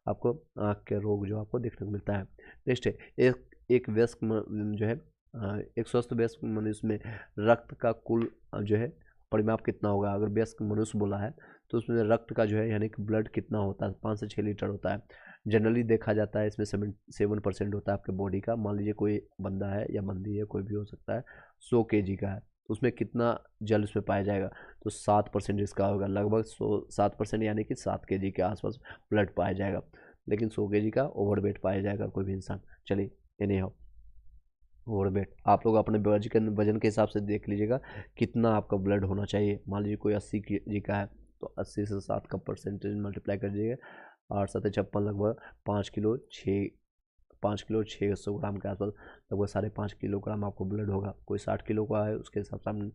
आपको आँख के रोग जो आपको देखने को मिलता है। नेक्स्ट है एक वयस्क जो है एक स्वस्थ वयस्क मनुष्य में रक्त का कुल जो है परिमाप कितना होगा, अगर वयस्क मनुष्य बोला है तो उसमें रक्त का जो है यानी कि ब्लड कितना होता है, 5 से 6 लीटर होता है। जनरली देखा जाता है इसमें 7% होता है आपके बॉडी का। मान लीजिए कोई बंदा है या बंदी है, कोई भी हो सकता है, 100 kg का है, तो उसमें कितना जल उसमें पाया जाएगा, तो 7% इसका होगा, लगभग 7% यानी कि 7 kg के आसपास ब्लड पाया जाएगा। लेकिन 100 kg का ओवरवेट पाया जाएगा कोई भी इंसान। चलिए एनी हाउ ओवरवेट आप लोग अपने वजन के हिसाब से देख लीजिएगा कितना आपका ब्लड होना चाहिए। मान लीजिए कोई 80 kg का है तो 80 से 7 का परसेंटेज मल्टीप्लाई कर दीजिएगा, 8 7 56, लगभग 5 किलो 600 ग्राम के आसपास, लगभग 5.5 किलोग्राम आपको ब्लड होगा। कोई 60 किलो का है उसके हिसाब से आप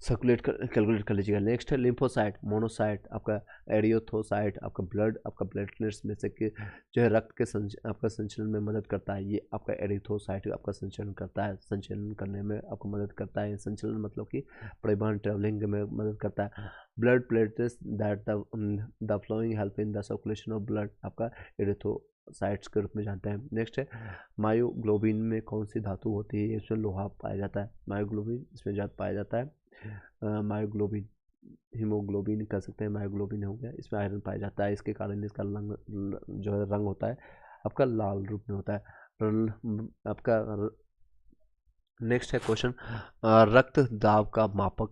कैलकुलेट कर लीजिएगा। नेक्स्ट है लिम्फोसाइट, मोनोसाइट, आपका एरियोथोसाइट, आपका ब्लड आपका प्लेटलेट्स में से कि जो है रक्त के आपका संचलन में मदद करता है, ये आपका एरिथोसाइट आपका संचलन करता है, संचलन करने में आपको मदद करता है। संचलन मतलब कि परिवहन ट्रेवलिंग में मदद करता है। Blood platelets that the flowing help in the circulation of blood, आपका साइट्स के रूप में जानते हैं। नेक्स्ट है मायोग्लोबिन में कौन सी धातु होती है, इसमें लोहा पाया जाता है। मायोग्लोबिन इसमें ज़्यादा पाया जाता है। मायोग्लोबिन, हीमोग्लोबिन कह सकते हैं, मायोग्लोबिन हो गया, इसमें आयरन पाया जाता है। इसके कारण इसका जो है रंग होता है आपका लाल रूप में होता है। आपका नेक्स्ट है क्वेश्चन, रक्त दाब का मापक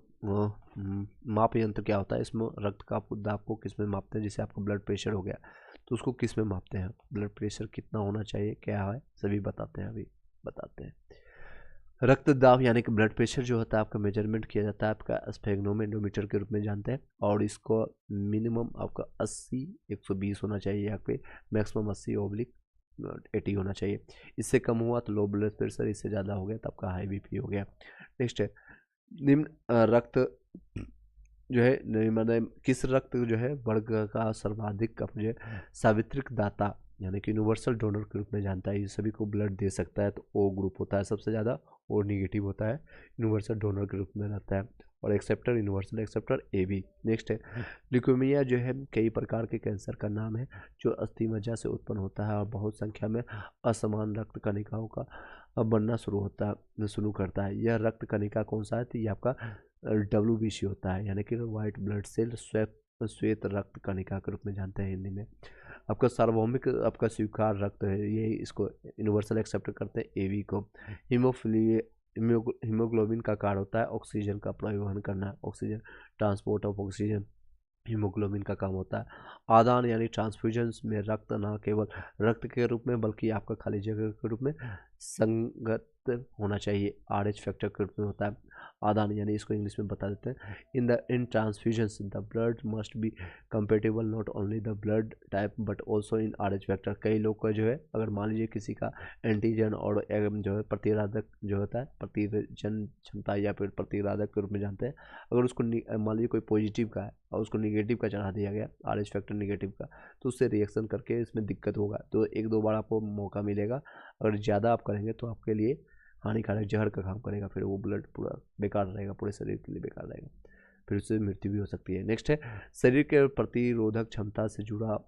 माप यंत्र क्या होता है। इसमें रक्त का दाब को किस में मापते हैं, जैसे आपका ब्लड प्रेशर हो गया तो उसको किस में मापते हैं, ब्लड प्रेशर कितना होना चाहिए, क्या है, सभी बताते हैं, अभी बताते हैं। रक्त दाब यानी कि ब्लड प्रेशर जो होता है आपका मेजरमेंट किया जाता है आपका स्फेग्नोमेट्रोमीटर के रूप में जानते हैं, और इसको मिनिमम आपका 80 120 होना चाहिए, यहाँ पे मैक्सिमम 80/80 होना चाहिए। इससे कम हुआ तो लो ब्लड प्रेशर, इससे ज़्यादा हो गया तो आपका हाई बीपी हो गया। नेक्स्ट है निम्न रक्त जो है मतलब किस रक्त जो है वर्ग का सर्वाधिक जो है सावित्रिक दाता यानी कि यूनिवर्सल डोनर के रूप में जानता है, ये सभी को ब्लड दे सकता है, तो ओ ग्रुप होता है सबसे ज़्यादा, ओ नेगेटिव होता है, यूनिवर्सल डोनर के रूप में रहता है। और acceptor, universal acceptor A B. Next है ल्यूकेमिया जो है कई प्रकार के कैंसर का नाम है जो अस्थि मज्जा से उत्पन्न होता है और बहुत संख्या में असमान रक्त कणिकाओं का बनना शुरू करता है। यह रक्त कणिका कौन सा है, तो ये आपका WBC होता है, यानी कि वाइट ब्लड सेल, श्वेत रक्त कणिका के रूप में जानते हैं हिंदी में। आपका सार्वभौमिक आपका स्वीकार रक्त है, ये इसको यूनिवर्सल एक्सेप्ट करते हैं एवी को। हीमोग्लोबिन का कार्य होता है ऑक्सीजन का परिवहन करना, oxygen transport of oxygen haemoglobin का काम होता है। आदान यानी ट्रांसफ्यूजन में रक्त न केवल रक्त के रूप में बल्कि आपका खाली जगह के रूप में संगत होना चाहिए, RH फैक्टर के रूप में होता है आदान, यानी इसको इंग्लिश में बता देते हैं। In transfusions the blood must be compatible not only the blood type but also in RH factor. कई लोग का जो है अगर मान लीजिए किसी का एंटीजन और जो है प्रतिराधक जो होता है, प्रतिजन क्षमता या फिर प्रतिराधक के रूप में जानते हैं, अगर उसको मान लीजिए कोई पॉजिटिव का है और उसको निगेटिव का चढ़ा दिया गया, RH फैक्टर निगेटिव का, तो उससे रिएक्शन करके इसमें दिक्कत होगा, तो 1-2 बार आपको मौका मिलेगा। अगर ज़्यादा आप करेंगे तो आपके लिए हानिकारक जहर का काम करेगा, फिर वो ब्लड पूरा बेकार रहेगा, पूरे शरीर के लिए बेकार रहेगा, फिर उससे मृत्यु भी हो सकती है। नेक्स्ट है शरीर के प्रतिरोधक क्षमता से जुड़ा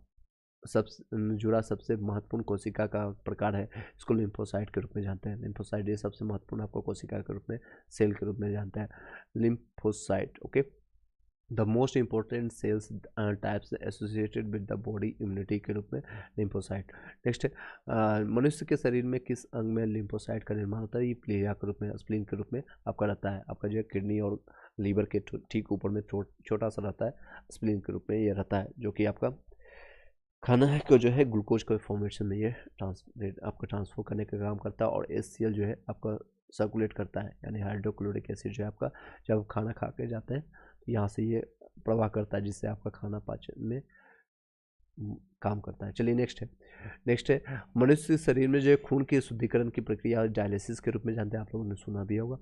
सबसे महत्वपूर्ण कोशिका का प्रकार है, इसको लिम्फोसाइट के रूप में जानते हैं। लिम्फोसाइट ये सबसे महत्वपूर्ण आपको कोशिका के रूप में, सेल के रूप में जानते हैं, lymphocyte. Okay, the most important cells types associated with the body immunity के रूप में लिम्फोसाइट। नेक्स्ट है मनुष्य के शरीर में किस अंग में लिम्फोसाइट का निर्माण होता है, ये प्लेया के रूप में, स्प्लीन के रूप में आपका रहता है, आपका जो है किडनी और लीवर के ठीक ऊपर में छोटा सा रहता है, स्प्लीन के रूप में ये रहता है, जो कि आपका खाना है को जो है ग्लूकोज के फॉर्मेशन में ये आपका ट्रांसफर करने का काम करता है, और HCl जो है आपका सर्कुलेट करता है, यानी हाइड्रोक्लोरिक एसिड जो है आपका जब खाना खा के जाते हैं तो यहाँ से ये प्रवाह करता है, जिससे आपका खाना पाचन में काम करता है। चलिए नेक्स्ट है मनुष्य शरीर में जो है खून के शुद्धिकरण की प्रक्रिया डायलिसिस के रूप में जानते हैं, आप लोगों ने सुना भी होगा।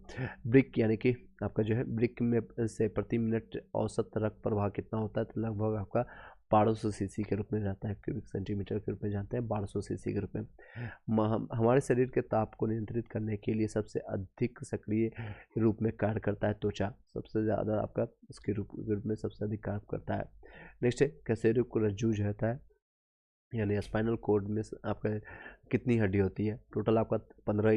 ब्रिक यानी कि आपका जो है ब्रिक में से प्रति मिनट औसत रक्त प्रवाह कितना होता है, तो लगभग आपका 1200 cc के रूप में रहता है, क्यूबिक सेंटीमीटर के रूप में जानते हैं, 1200 cc के रूप में। हमारे शरीर के ताप को नियंत्रित करने के लिए सबसे अधिक सक्रिय रूप में कार्य करता है त्वचा, सबसे ज़्यादा आपका उसके रूप में सबसे अधिक कार्य करता है। नेक्स्ट है कशेरुक को रज्जु जो होता है, यानी स्पाइनल कोड में आपका कितनी हड्डी होती है, टोटल आपका 15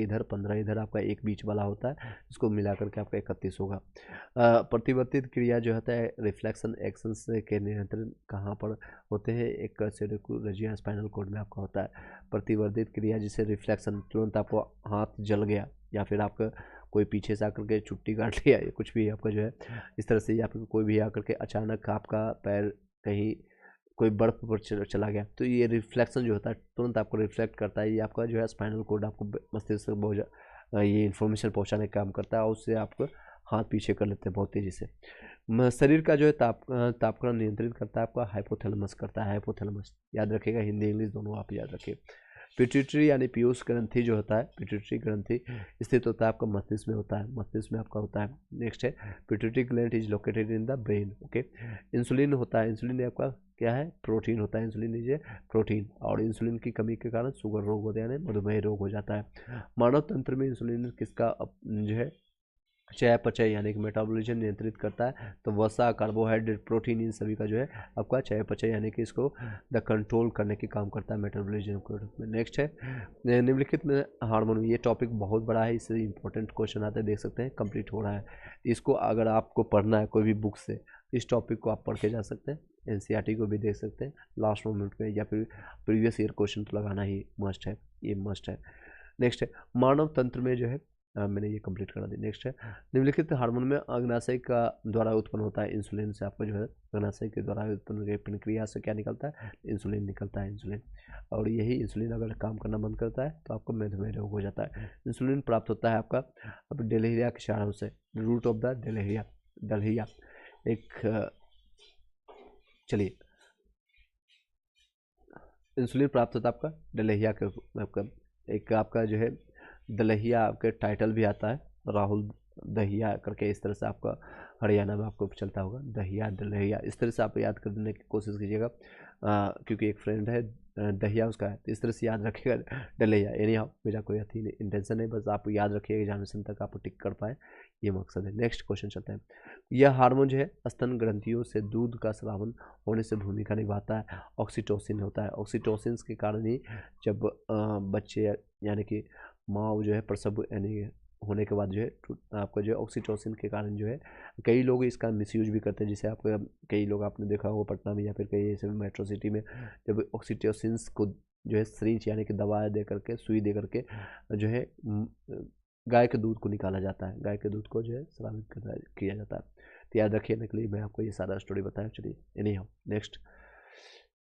इधर आपका एक बीच वाला होता है, इसको मिला करके आपका 31 होगा। प्रतिवर्तित क्रिया जो होता है रिफ्लेक्शन एक्शन के नियंत्रण कहाँ पर होते हैं, एक सेरेब्रम स्पाइनल कोड में आपका होता है प्रतिवर्तित क्रिया, जिसे रिफ्लेक्शन, तुरंत आपको हाथ जल गया या फिर आपका कोई पीछे से आकर के छुट्टी काट लिया या कुछ भी आपका जो है इस तरह से, या फिर कोई भी आकर के अचानक आपका पैर कहीं कोई बर्फ पर चला गया, तो ये रिफ्लेक्शन जो होता है तुरंत आपको रिफ्लेक्ट करता है, ये आपका जो है स्पाइनल कोड आपको मस्तिष्क तक बहुत ये इन्फॉर्मेशन पहुंचाने का काम करता है, और उससे आपको हाथ पीछे कर लेते हैं बहुत तेज़ी से। शरीर का जो है तापक्रम नियंत्रित करता है आपका हाइपोथैलेमस करता है, हाइपोथैलेमस याद रखिएगा, हिंदी इंग्लिश दोनों आप याद रखिए। पिट्यूटरी यानी पीयूष ग्रंथि जो होता है, पिट्यूटरी ग्रंथि स्थित होता है आपका मस्तिष्क में होता है, मस्तिष्क में आपका होता है। नेक्स्ट है pituitary gland is located in the brain. Okay, insulin होता है, इंसुलिन आपका क्या है, प्रोटीन होता है, इंसुलिन इज प्रोटीन, और इंसुलिन की कमी के कारण शुगर रोग होता है, यानी मधुमेह रोग हो जाता है। मानव तंत्र में इंसुलिन किसका जो है चयापचय यानी कि मेटाबॉलिज्म नियंत्रित करता है। तो वसा, कार्बोहाइड्रेट, प्रोटीन, इन सभी का जो है आपका चयापचय यानी कि इसको द कंट्रोल करने के काम करता है मेटाबॉलिज्म के रूप में। नेक्स्ट है निम्नलिखित में हार्मोन। ये टॉपिक बहुत बड़ा है, इससे इंपॉर्टेंट क्वेश्चन आते हैं, देख सकते हैं कंप्लीट हो रहा है। इसको अगर आपको पढ़ना है कोई भी बुक से, इस टॉपिक को आप पढ़ के जा सकते हैं। एनसीईआरटी को भी देख सकते हैं लास्ट मोमेंट में, या फिर प्रीवियस ईयर क्वेश्चन तो लगाना ही मस्ट है, ये मस्ट है। नेक्स्ट है मानव तंत्र में जो है मैंने ये कंप्लीट करा दी। नेक्स्ट है निम्नलिखित हार्मोन में अग्नाशय का द्वारा उत्पन्न होता है इंसुलिन से आपका जो है अग्नाशय के द्वारा उत्पन्न प्रक्रिया से क्या निकलता है, इंसुलिन निकलता है, इंसुलिन। और यही इंसुलिन अगर काम करना बंद करता है तो आपको मधुमेह रोग हो जाता है। इंसुलिन प्राप्त होता है आपका अब डेल्हिया के क्षारों से, रूट ऑफ द डलहिया एक चलिए इंसुलिन प्राप्त होता है आपका डलहिया के आपका एक आपका जो है दलहिया आपके टाइटल भी आता है, राहुल दहिया करके, इस तरह से आपका हरियाणा में आपको चलता होगा दहिया दलहिया, इस तरह से आप याद करने की कोशिश कीजिएगा क्योंकि एक फ्रेंड है दहिया उसका है, तो इस तरह से याद रखिएगा डलहिया। यानी मेरा कोई अथी इंटेंशन नहीं, बस आप याद रखिएगा एग्जामिनेशन तक आप टिक कर पाए, ये मकसद है। नेक्स्ट क्वेश्चन चलते हैं। यह हार्मोन जो है स्तन ग्रंथियों से दूध का स्रावन होने से भूमिका निभाता है। ऑक्सीटोसिन होता है, ऑक्सीटोसिन के कारण ही जब बच्चे यानी कि माँ जो है प्रसव यानी होने के बाद जो है आपका जो है ऑक्सीटोसिन के कारण जो है कई लोग इसका मिसयूज भी करते हैं। जैसे आपका कई लोग आपने देखा होगा पटना में या फिर कई ऐसे मेट्रो सिटी में, जब ऑक्सीटोसिन को जो है सिरिंज यानी कि दवा दे करके, सुई दे करके जो है गाय के दूध को निकाला जाता है, गाय के दूध को जो है स्रावित किया जाता है। तो याद रखिए ना के लिए मैं आपको ये सारा स्टोरी बताया। चलिए एनी हाउ नेक्स्ट,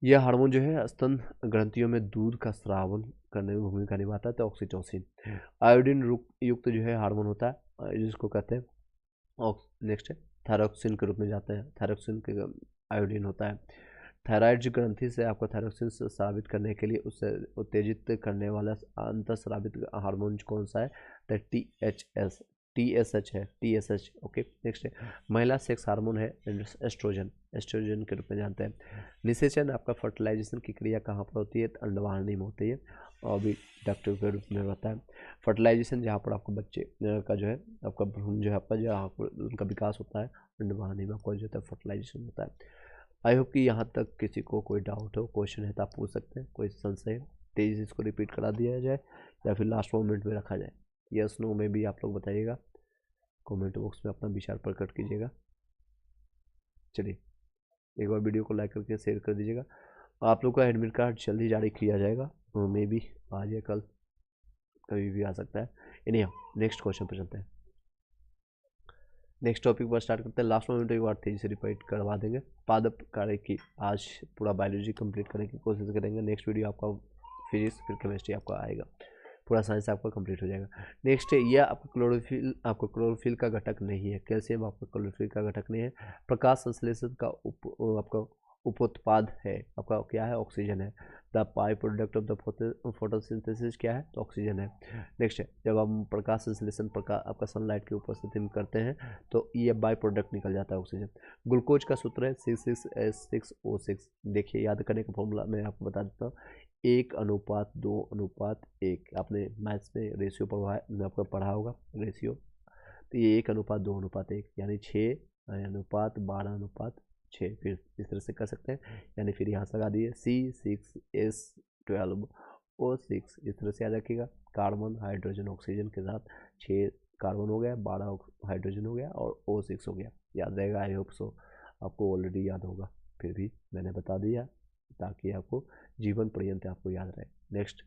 यह हार्मोन जो है स्तन ग्रंथियों में दूध का स्रावन करने में भूमिका निभाता है। तो ऑक्सीटोसिन आयोडीन युक्त जो है हार्मोन होता है जिसको कहते हैं नेक्स्ट है थायरोक्सिन के रूप में जाते हैं। थायरोक्सिन के आयोडीन होता है। थायराइड ग्रंथि से आपको थायरोक्सिन स्रावित करने के लिए उससे उत्तेजित करने वाला अंतःस्रावित हार्मोन कौन सा है, तो TSH है, TSH। ओके नेक्स्ट है महिला सेक्स हार्मोन है एस्ट्रोजन, एस्ट्रोजन के रूप में जानते हैं। निषेचन आपका फर्टिलाइजेशन की क्रिया कहाँ पर होती है, तो अंडवाहिनी में होती है और भी डक्टिव के रूप में होता है। फर्टिलाइजेशन जहाँ पर आपको बच्चे का जो है आपका भ्रूण जो है आपका जहाँ पर उनका विकास होता है, अंडवाहिनी में आपको जो है फर्टिलाइजेशन होता है। आई होप कि यहाँ तक किसी को कोई डाउट हो, क्वेश्चन है तो आप पूछ सकते हैं, कोई संशय है तेज़ी से इसको रिपीट करा दिया जाए या फिर लास्ट मोमेंट में रखा जाए। यस नो में भी आप लोग बताइएगा, कमेंट बॉक्स में अपना विचार प्रकट कीजिएगा। चलिए एक बार वीडियो को लाइक करके शेयर कर दीजिएगा। आप लोग का एडमिट कार्ड जल्दी जारी किया जाएगा, मे बी आज या कल, कभी भी आ सकता है। इन्हीं नेक्स्ट क्वेश्चन पर चलते हैं, नेक्स्ट टॉपिक पर स्टार्ट करते हैं। लास्ट मोमेंट एक बार तेजी से रिपीट करवा देंगे। पादप कार्य की आज पूरा बायोलॉजी कंप्लीट करने की कोशिश करेंगे। नेक्स्ट वीडियो आपका फिजिक्स फिर केमिस्ट्री आपका आएगा, पूरा साइंस आपका कंप्लीट हो जाएगा। नेक्स्ट है यह आपका क्लोरोफिल का घटक नहीं है। कैल्शियम आपका क्लोरोफिल का घटक नहीं है। प्रकाश संश्लेषण का आपका उपोत्पाद है आपका क्या है, ऑक्सीजन है। The by product of the photosynthesis क्या है, तो ऑक्सीजन है। नेक्स्ट है जब हम प्रकाश संश्लेषण आपका सनलाइट की उपस्थिति में करते हैं तो ये बाई प्रोडक्ट निकल जाता है ऑक्सीजन। ग्लूकोज का सूत्र है 66H6O6। देखिए याद करने का फॉर्मूला मैं आपको बता देता हूँ, 1:2:1। आपने मैथ्स में रेशियो आपका पढ़ा होगा रेशियो, तो ये 1:2:1 यानी 6:12:6। फिर इस तरह से कर सकते हैं, यानी फिर यहाँ से लगा दिए C6H12O6। इस तरह से याद रखिएगा। कार्बन हाइड्रोजन ऑक्सीजन के साथ 6 कार्बन हो गया, 12 हाइड्रोजन हो गया और O6 हो गया। याद रहेगा, आई होप सो आपको ऑलरेडी याद होगा, फिर भी मैंने बता दिया ताकि आपको जीवन पर्यंत आपको याद रहे। नेक्स्ट,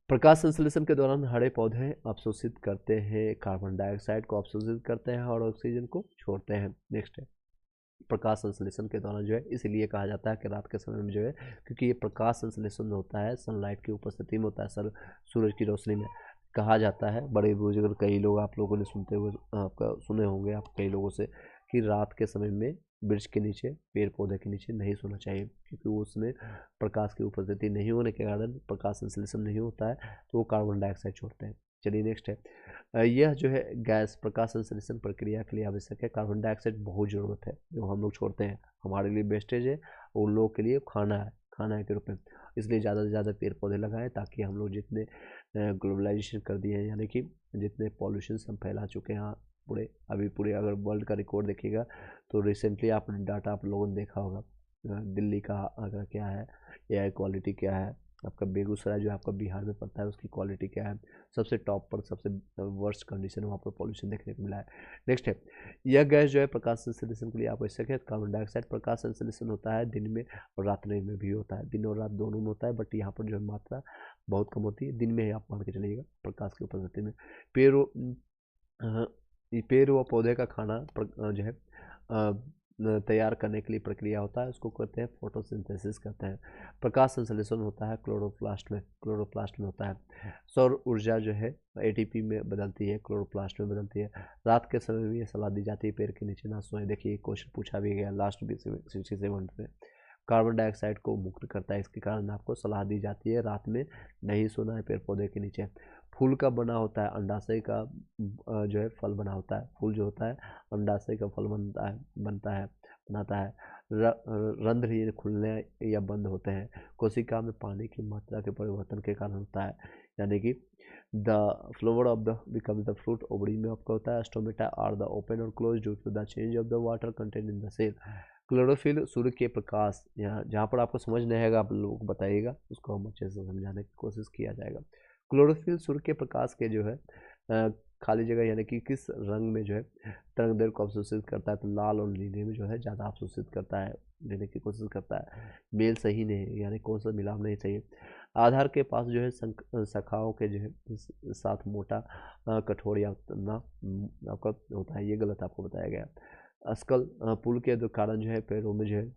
प्रकाश संश्लेषण के दौरान हरे पौधे अवशोषित करते हैं, कार्बन डाइऑक्साइड को अवशोषित करते हैं और ऑक्सीजन को छोड़ते हैं। नेक्स्ट है प्रकाश संश्लेषण के दौरान जो है इसलिए कहा जाता है कि रात के समय में जो है, क्योंकि ये प्रकाश संश्लेषण होता है सनलाइट की उपस्थिति में होता है, सूरज की रोशनी में। कहा जाता है बड़े बुजुर्ग कई लोग आप लोगों ने सुनते हुए आपका सुने होंगे आप कई लोगों से, कि रात के समय में वृक्ष के नीचे, पेड़ पौधे के नीचे नहीं सोना चाहिए, क्योंकि उसमें प्रकाश की उपस्थिति नहीं होने के कारण प्रकाश संश्लेषण नहीं होता है, तो वो कार्बन डाइऑक्साइड छोड़ते हैं। चलिए नेक्स्ट है यह जो है गैस प्रकाश संश्लेषण प्रक्रिया के लिए आवश्यक है। कार्बन डाइऑक्साइड बहुत ज़रूरत है जो हम लोग छोड़ते हैं, हमारे लिए वेस्टेज है, उन लोगों के लिए खाना है के रूप में। इसलिए ज़्यादा से ज़्यादा पेड़ पौधे लगाएं ताकि हम लोग जितने ग्लोबलाइजेशन कर दिए हैं, यानी कि जितने पॉल्यूशन हम फैला चुके हैं पूरे अभी पूरे अगर वर्ल्ड का रिकॉर्ड देखिएगा तो रिसेंटली आप डाटा आप लोगों ने देखा होगा, दिल्ली का अगर क्या है एयर क्वालिटी क्या है, आपका बेगूसराय जो आपका बिहार में पड़ता है उसकी क्वालिटी क्या है, सबसे टॉप पर सबसे वर्स्ट कंडीशन वहाँ पर पॉल्यूशन देखने को मिला है। नेक्स्ट है, यह गैस जो है प्रकाश संश्लेषण के लिए आवश्यक है। कार्बन डाइऑक्साइड प्रकाश संश्लेषण होता है दिन में और रात में भी होता है, दिन और रात दोनों में होता है, बट यहाँ पर जो है मात्रा बहुत कम होती है, दिन में ही आप मान के चलिएगा प्रकाश की उपस्थिति में। पेड़ पेड़ व पौधे का खाना जो है तैयार करने के लिए प्रक्रिया होता है, उसको कहते हैं फोटोसिंथेसिस कहते हैं। प्रकाश संश्लेषण होता है क्लोरोप्लास्ट में होता है। सौर ऊर्जा जो है एटीपी में बदलती है, क्लोरोप्लास्ट में बदलती है। रात के समय में ये सलाह दी जाती है पेड़ के नीचे ना सोएं। देखिए क्वेश्चन पूछा भी गया लास्ट 67 में। कार्बन डाइऑक्साइड को मुक्त करता है, इसके कारण आपको सलाह दी जाती है रात में नहीं सोना है पेड़ पौधे के नीचे। फूल का बना होता है, अंडाशय का जो है फल बना होता है। फूल जो होता है अंडाशय का फल बनाता है। रंध्र ये खुलने या बंद होते हैं, कोशिका में पानी की मात्रा के परिवर्तन के कारण होता है, यानी कि the flower of the becomes the fruit. Ovary में आपका होता है स्टोमेटा आर द ओपन और close due to the change of the water content in the cell. Chlorophyll सूर्य के प्रकाश, यहाँ जहाँ पर आपको समझ नहीं आएगा आप लोगों को बताइएगा, उसको हम अच्छे से समझाने की कोशिश किया जाएगा। क्लोरोफिल सूर्य के प्रकाश के जो है खाली जगह यानी कि किस रंग में जो है तरंग दैर्ध्य को अवशोषित करता है, तो लाल और नीले में जो है ज़्यादा अवशोषित करता है, लेने की कोशिश करता है। मेल सही नहीं है, यानी कौन सा मिलाप नहीं चाहिए। आधार के पास जो है शाखाओं के जो है साथ मोटा कठोर या ना आपका होता है, ये गलत आपको बताया गया। स्कल पुल के कारण जो है पैरों में जो है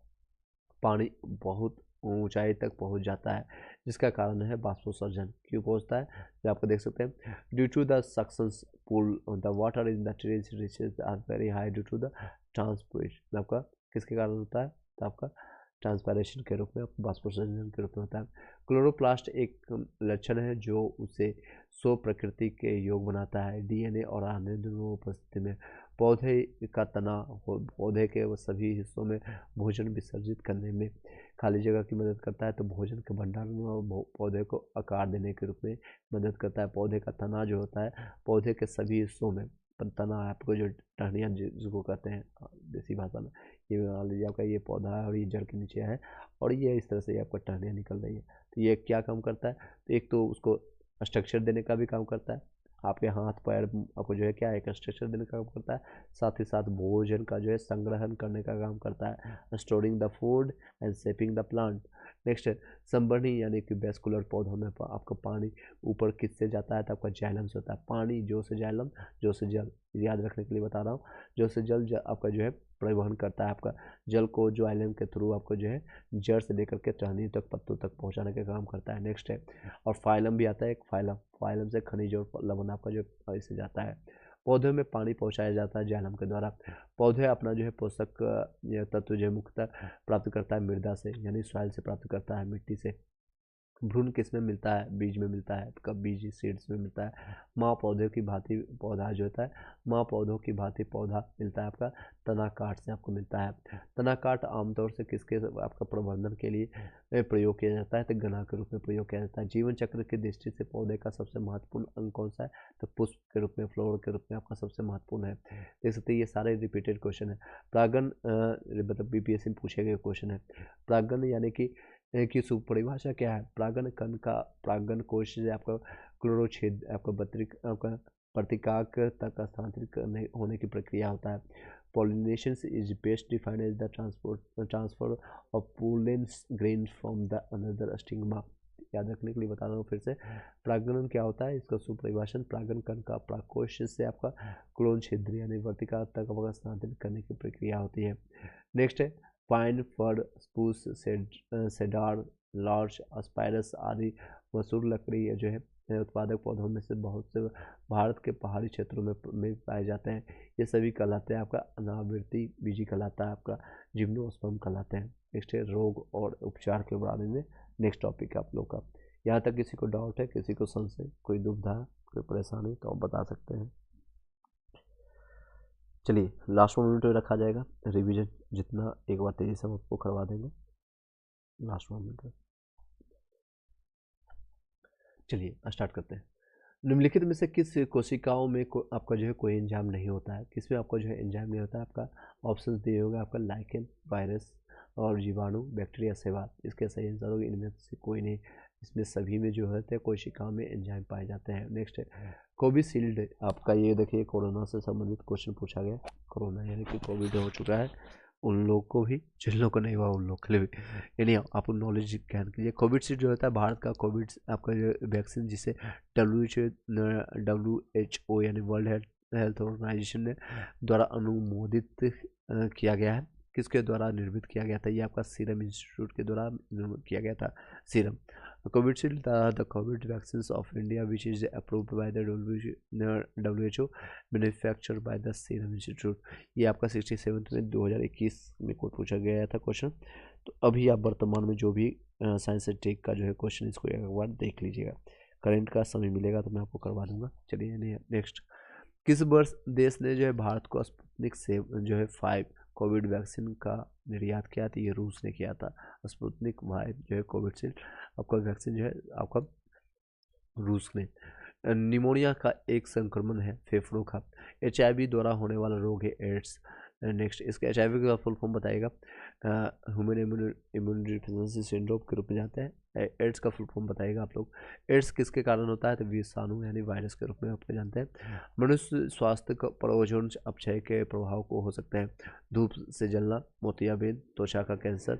पानी बहुत ऊंचाई तक पहुंच जाता है, जिसका कारण है बाष्पोत्सर्जन। क्यों पहुंचता है जो आपको देख सकते हैं, due to the suctions pull the water in the trees reaches are very high due to the transport. आपका किसके कारण होता है, तो आपका ट्रांसपायरेशन के रूप में, बाष्पोत्सर्जन के रूप में होता है। क्लोरोप्लास्ट एक लक्षण है जो उसे सो प्रकृति के योग बनाता है, डीएनए और अन्य दोनों उपस्थिति में। पौधे का तना पौधे के सभी हिस्सों में भोजन विसर्जित करने में खाली जगह की मदद करता है, तो भोजन के भंडारण और पौधे को आकार देने के रूप में मदद करता है। पौधे का तना जो होता है पौधे के सभी हिस्सों में, तना आपको जो टहनियाँ जिसको कहते हैं देसी भाषा में, ये मान लीजिए आपका ये पौधा है और ये जड़ के नीचे है और ये इस तरह से आपका टहनियाँ निकल रही है, तो ये क्या काम करता है, तो एक तो उसको स्ट्रक्चर देने का भी काम करता है, आपके हाथ पैर आपको जो है क्या एक स्ट्रक्चर देने का काम करता है, साथ ही साथ भोजन का जो है संग्रहण करने का काम करता है, storing the food and shaping the plant. Next है संवर्णी यानी कि वेस्कुलर पौधों में आपका पानी ऊपर किससे जाता है, तो आपका जाइलम से होता है। पानी जो से जाइलम, जो से जल, याद रखने के लिए बता रहा हूँ, जो से जल आपका जो है परिवहन करता है, आपका जल को जो आइलम के थ्रू आपको जो है जड़ से लेकर के टहनी तक पत्तों तक पहुँचाने का काम करता है। नेक्स्ट है और फाइलम भी आता है, एक फाइलम से खनिज और लवण आपका जो इससे जाता है। पौधों में पानी पहुंचाया जाता है जाइलम के द्वारा। पौधे अपना जो है पोषक तत्व जो है मुख्यतः प्राप्त करता है मृदा से, यानी सॉइल से प्राप्त करता है, मिट्टी से। भ्रूण किस में मिलता है, बीज में मिलता है, कब बीज सीड्स में मिलता है। माँ पौधे की भांति पौधा जो होता है, माँ पौधों की भांति पौधा मिलता है आपका तना काट से आपको मिलता है। तना काट आमतौर से किसके आपका प्रबंधन के लिए प्रयोग किया जाता है, तो गना के रूप में प्रयोग किया जाता है। जीवन चक्र की दृष्टि से पौधे का सबसे महत्वपूर्ण अंग कौन सा है, तो पुष्प के रूप में, फ्लोर के रूप में आपका सबसे महत्वपूर्ण है। देख सकते हैं ये सारे रिपीटेड क्वेश्चन है। परागण मतलब बीपीएससी में पूछे गए क्वेश्चन है। परागण यानी कि की परिभाषा क्या है, परागण कण का परागण कोश से आपका क्लोरोछेद आपका आपका प्रतिकाक तक स्थानांतरित करने होने की प्रक्रिया होता है। Pollination is best defined as the transfer of pollen grain from the another stigma. याद रखने के लिए बता रहा हूँ फिर से, परागण क्या होता है, इसका सुपरिभाषण परागण कण का परागकोश से आपका क्लोन छिद्र यानी वर्तिका तक आपका स्थानांतरित करने की प्रक्रिया होती है। नेक्स्ट है पाइन, फर, स्पूस, सेडार, लॉर्च, अस्पायरस आदि मशहूर लकड़ी जो है उत्पादक पौधों में से बहुत से भारत के पहाड़ी क्षेत्रों में पाए जाते हैं। ये सभी कहलाते हैं आपका अनावृति बीजी कहलाता है, आपका जिम्नोस्पर्म कहलाते हैं। नेक्स्ट है रोग और उपचार के बारे में नेक्स्ट टॉपिक है आप लोग का। यहाँ तक किसी को डाउट है, किसी को संशय, कोई दुविधा, कोई परेशानी तो आप बता सकते हैं। चलिए लास्ट मोमेंट में रखा जाएगा, रिवीजन जितना एक बार तेजी से हम आपको करवा देंगे लास्ट मोमेंट में। चलिए स्टार्ट करते हैं। निम्नलिखित में से किस कोशिकाओं में आपका जो है कोई एंजाइम नहीं होता है, किसमें आपका जो है एंजाइम नहीं होता है? आपका ऑप्शन दिए होगा आपका लाइकेन, वायरस और जीवाणु, बैक्टीरिया, शैवाल। इसके सही आंसर होगा इनमें से कोई नहीं। इसमें सभी में जो होते हैं कोशिकाओं में एंजाइम पाए जाते हैं। नेक्स्ट है कोविशील्ड। आपका ये देखिए कोरोना से संबंधित क्वेश्चन पूछा गया। कोरोना यानी कि कोविड हो चुका है उन लोग को भी, जिन लोग को नहीं हुआ उन लोग के लिए भी, यानी आप नॉलेज ज्ञान कीजिए। कोविशील्ड जो होता है भारत का कोविड आपका जो वैक्सीन, जिसे WHO यानी वर्ल्ड हेल्थ ऑर्गेनाइजेशन ने द्वारा अनुमोदित किया गया है। किसके द्वारा निर्मित किया गया था? ये आपका सीरम इंस्टीट्यूट के द्वारा निर्मित किया गया था। Serum Covishield the Covid vaccine of India which is approved by the WHO manufactured by the serum institute. ये आपका 67 में 2021 में कोई पूछा गया था क्वेश्चन। तो अभी आप वर्तमान में जो भी साइंस एंड टेक का जो है क्वेश्चन, इसको एक बार देख लीजिएगा। करंट का समय मिलेगा तो मैं आपको करवा दूंगा। चलिए नेक्स्ट, किस वर्ष देश ने जो है भारत को स्पुतनिक से जो है 5 कोविड वैक्सीन का निर्यात किया था? ये रूस ने किया था। स्पुतनिक 5 जो है कोविशील्ड आपका वैक्सीन जो है आपका रूस ने। निमोनिया का एक संक्रमण है फेफड़ों का। HIV द्वारा होने वाला रोग है एड्स। नेक्स्ट, इसका HIV का फुल फॉर्म बताएगा। ह्यूमन इम्यून डिफिशिएंसी सिंड्रोम के रूप में जाते हैं। एड्स का फुल फॉर्म बताएगा आप लोग। एड्स किसके कारण होता है? तो विषाणु यानी वायरस के रूप में आप जानते हैं। मनुष्य स्वास्थ्य पर ओजोन अपक्षय के प्रभाव को हो सकते हैं। धूप से जलना, मोतियाबिंद, त्वचा का कैंसर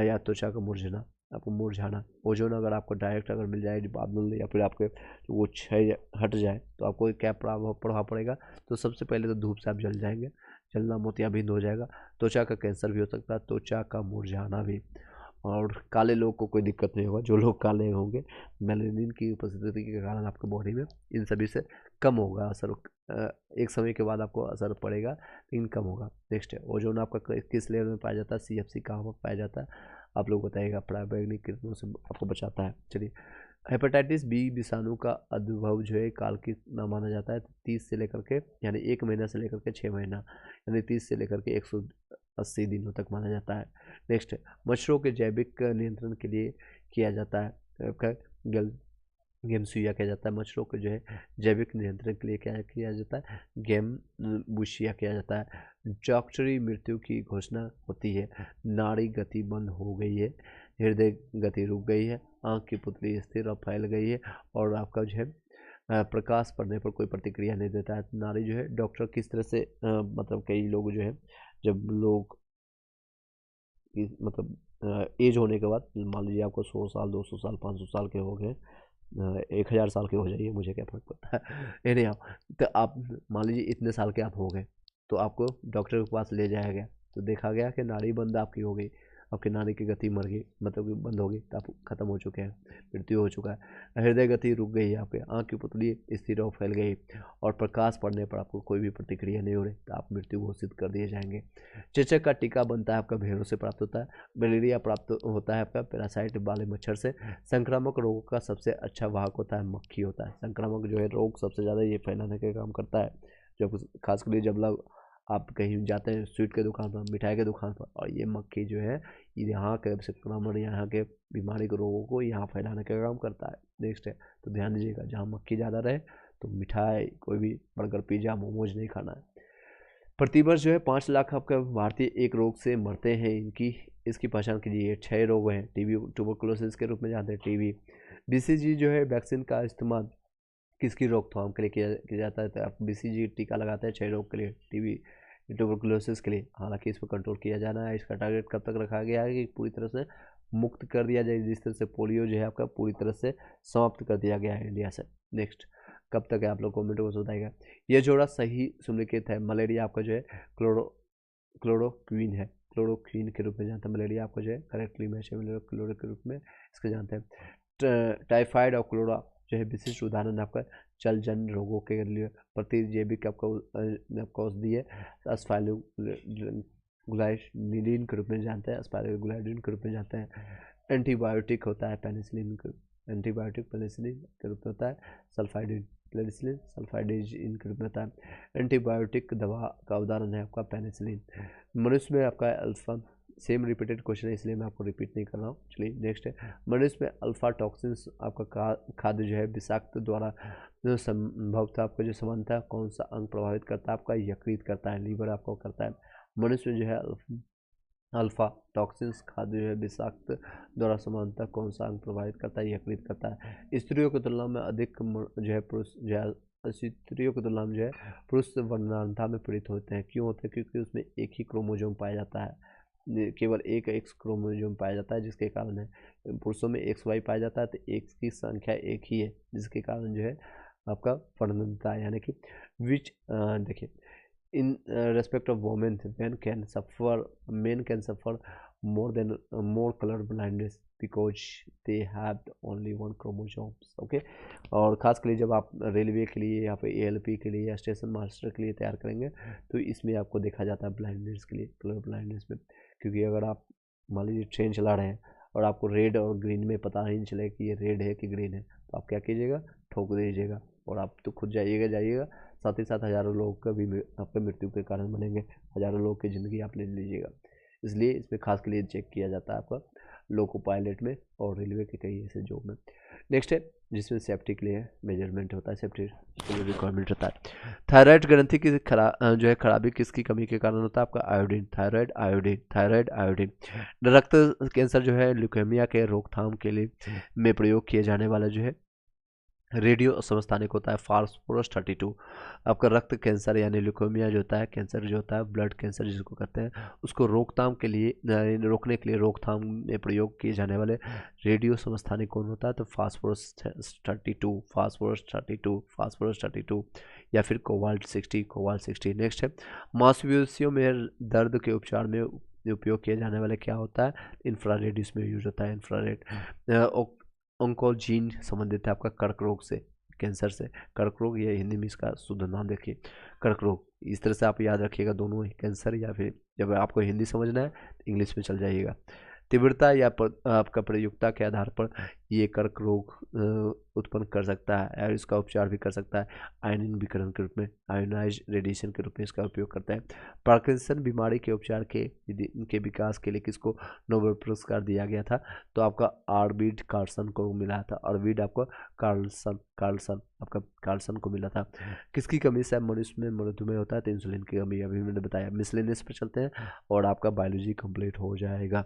या त्वचा का मुरझाना। आपको मुरझाना, ओजोन अगर आपको डायरेक्ट अगर मिल जाए बादल या फिर आपके वो क्षय हट जाए तो आपको क्या प्रभाव पड़ेगा? तो सबसे पहले तो धूप से आप जल जाएंगे, जलना, मोतियाबिंद हो जाएगा। त्वचा का कैंसर भी हो सकता है, त्वचा का मुरझाना भी। और काले लोग को कोई दिक्कत नहीं होगा। जो लोग काले होंगे मेलानिन की उपस्थिति के कारण आपके बॉडी में इन सभी से कम होगा असर। एक समय के बाद आपको असर पड़ेगा लेकिन कम होगा। नेक्स्ट है ओजोन आपका किस लेयर में पाया जाता है? CFC कहाँ पर पाया जाता है? आप लोग बताइएगा। पराबैंगनी किरणों से आपको बचाता है। चलिए, हेपेटाइटिस बी विषाणु का उद्भव जो है काल की ना माना जाता है 30 से लेकर के यानी 1 महीना से लेकर के 6 महीना यानी 30 से लेकर के 180 दिनों तक माना जाता है। नेक्स्ट, मच्छरों के जैविक नियंत्रण के लिए किया जाता है आपका गेमसुइया किया जाता है। मच्छरों को जो है जैविक नियंत्रण के लिए क्या किया जाता है? गेमबुशिया किया जाता है। डॉक्टरी मृत्यु की घोषणा होती है। नाड़ी गति बंद हो गई है, हृदय गति रुक गई है, आँख की पुतली स्थिर और फैल गई है और आपका जो है प्रकाश पड़ने पर कोई प्रतिक्रिया नहीं देता है। नाड़ी जो है डॉक्टर किस तरह से मतलब कई लोग जो है जब लोग मतलब एज होने के बाद मान लीजिए आपको 100 साल 200 साल 500 साल के हो गए, 1000 साल के हो जाइए, मुझे क्या फ़र्क पड़ता है। एनी हाउ, तो आप मान लीजिए इतने साल के आप हो गए तो आपको डॉक्टर के पास ले जाया गया तो देखा गया कि नाड़ी बंद आपकी हो गई, आपकी नाड़ी की गति मर गई, मतलब कि बंद हो गई, तो आप खत्म हो चुके हैं, मृत्यु हो चुका है। हृदय गति रुक गई है, आपके आँख की पुतली स्थिर और फैल गई और प्रकाश पड़ने पर आपको कोई भी प्रतिक्रिया नहीं हो रही तो आप मृत्यु घोषित कर दिए जाएंगे। चेचक का टीका बनता है आपका भेड़ों से प्राप्त होता है। मलेरिया प्राप्त होता है आपका पैरासाइट वाले मच्छर से। संक्रामक रोगों का सबसे अच्छा वाहक होता है मक्खी होता है। संक्रामक जो है रोग सबसे ज़्यादा ये फैलाने का काम करता है। जब खासकर जब लोग आप कहीं जाते हैं स्वीट के दुकान पर, मिठाई के दुकान पर, और ये मक्खी जो है यहाँ के संक्रमण, यहाँ के बीमारी के रोगों को यहाँ फैलाने का काम करता है। नेक्स्ट है, तो ध्यान दीजिएगा जहाँ मक्खी ज़्यादा रहे तो मिठाई, कोई भी बर्गर, पिज़्ज़ा, मोमोज नहीं खाना है। प्रतिवर्ष जो है 5 लाख आपका भारतीय एक रोग से मरते हैं। इसकी पहचान कीजिए। 6 रोग हैं। टीबी ट्यूबरकुलोसिस के रूप में जानते हैं। टीबी BCG जो है वैक्सीन का इस्तेमाल किसकी रोकथाम के लिए किया जाता है? तो आप BCG टीका लगाते हैं 6 रोग के लिए, टीबी ट्यूबरकुलोसिस के लिए। हालांकि इस पर कंट्रोल किया जाना है। इसका टारगेट कब तक रखा गया है कि पूरी तरह से मुक्त कर दिया जाए, जिस तरह से पोलियो जो है आपका पूरी तरह से समाप्त कर दिया गया है इंडिया से। नेक्स्ट, कब तक है आप लोग कमेंट में बताएगा। यह जोड़ा सही सुनिश्चित है। मलेरिया आपका जो है क्लोरोक्वीन है, क्लोरोक्वीन के रूप में जानते हैं। मलेरिया आपको जो है करेक्टली मैच है क्लोरो के रूप में इसको जानते हैं। टाइफाइड और क्लोरा जो है विशिष्ट उदाहरण आपका जलजन्य रोगों के लिए प्रतिजैविक आपका औषधि है। अस्पाइलोग्लाइसिन के रूप में जानते हैं। अस्पाइलोग्लाइसिन के रूप में जानते हैं। एंटीबायोटिक होता है पेनिसिलिन, एंटीबायोटिक पेनिसिलिन के रूप में होता है। सल्फाइडिन पेनिसिलिन सल्फाइडिन के रूप में होता है। एंटीबायोटिक दवा का उदाहरण है आपका पेनिसिलिन। मनुष्य में आपका अल्फा सेम रिपीटेड क्वेश्चन है, इसलिए मैं आपको रिपीट नहीं कर रहा हूँ। चलिए नेक्स्ट है, मनुष्य में अल्फा टॉक्सिन्स आपका खाद्य जो है विषाक्त द्वारा जो संभवतः आपका जो समानता कौन सा अंग प्रभावित करता है, आपका यकृत करता है, लीवर आपको करता है। मनुष्य में जो है अल्फा टॉक्सिन्स खाद्य जो है विषाक्त द्वारा समानता कौन सा अंग प्रभावित करता है, यकृत करता है। स्त्रियों की तुलना में अधिक जो है पुरुष जो है स्त्रियों की तुलना में जो है पुरुष वर्णांधता में पीड़ित होते हैं। क्यों होते हैं? क्योंकि उसमें एक ही क्रोमोजोम पाया जाता है, केवल एक एक्स क्रोमोजोम पाया जाता है, जिसके कारण है पुरुषों में एक्स वाई पाया जाता है, तो एक्स की संख्या एक ही है, जिसके कारण जो है आपका वर्णांधता यानी कि विच देखिए in respect of women, men can suffer more color blindness because they have only one chromosomes. Okay, और ख़ास कर जब आप रेलवे के लिए या फिर ALP के लिए या स्टेशन मास्टर के लिए तैयार करेंगे तो इसमें आपको देखा जाता है ब्लाइंडनेस के लिए, कलर ब्लाइंडनेस में। क्योंकि अगर आप मान लीजिए ट्रेन चला रहे हैं और आपको रेड और ग्रीन में पता नहीं चले कि ये रेड है कि ग्रीन है, तो आप क्या कीजिएगा, ठोक दीजिएगा और आप तो खुद जाइएगा, साथ ही साथ हज़ारों लोगों का भी आपके मृत्यु के कारण बनेंगे, हज़ारों लोगों की ज़िंदगी आप ले लीजिएगा। इसलिए इसमें खास के लिए चेक किया जाता है आपका लोको पायलट में और रेलवे के कई ऐसे जॉब में। नेक्स्ट है जिसमें सेफ्टी के लिए मेजरमेंट होता है, सेफ्टी के लिए रिक्वायरमेंट होता है। थायराइड ग्रंथि की जो है खराबी किसकी कमी के कारण होता है, आपका आयोडीन, थायराइड आयोडीन। रक्त कैंसर जो है ल्यूकेमिया के रोकथाम के लिए में प्रयोग किए जाने वाला जो है रेडियो समस्थानिक होता है फास्फोरस 32। आपका रक्त कैंसर यानी ल्यूकेमिया जो होता है, कैंसर जो होता है ब्लड कैंसर जिसको कहते हैं, उसको रोकथाम के लिए रोकने के लिए रोकथाम में प्रयोग किए जाने वाले रेडियो समस्थानिक कौन होता है, तो फास्फोरस 32 या फिर कोबाल्ट 60। नेक्स्ट है मांसपेशियों में दर्द के उपचार में उपयोग किए जाने वाले क्या होता है, इंफ्रारेड इसमें यूज होता है, इंफ्रारेड। ऑन्कोजीन संबंधित है आपका कर्क रोग से, कैंसर से, कर्क रोग, ये हिंदी में इसका शुद्ध नाम देखिए कर्क रोग। इस तरह से आप याद रखिएगा दोनों, कैंसर या फिर जब आपको हिंदी समझना है तो इंग्लिश में चल जाइएगा। तीव्रता या आपका प्रयुक्ता के आधार पर ये कर्क रोग उत्पन्न कर सकता है और इसका उपचार भी कर सकता है आयनिक विकिरण के रूप में, आयोनाइज रेडिएशन के रूप में इसका उपयोग करता है। पार्किंसन बीमारी के उपचार के विकास के लिए किसको नोबेल पुरस्कार दिया गया था, तो आपका आर्विड कार्लसन को मिला था, आर्विड आपको कार्लसन को मिला था। किसकी कमी से मनुष्य में मधुमेह होता है, तो इंसुलिन की कमी, अभी मैंने बताया। मिसलेनियस पर चलते हैं और आपका बायोलॉजी कंप्लीट हो जाएगा।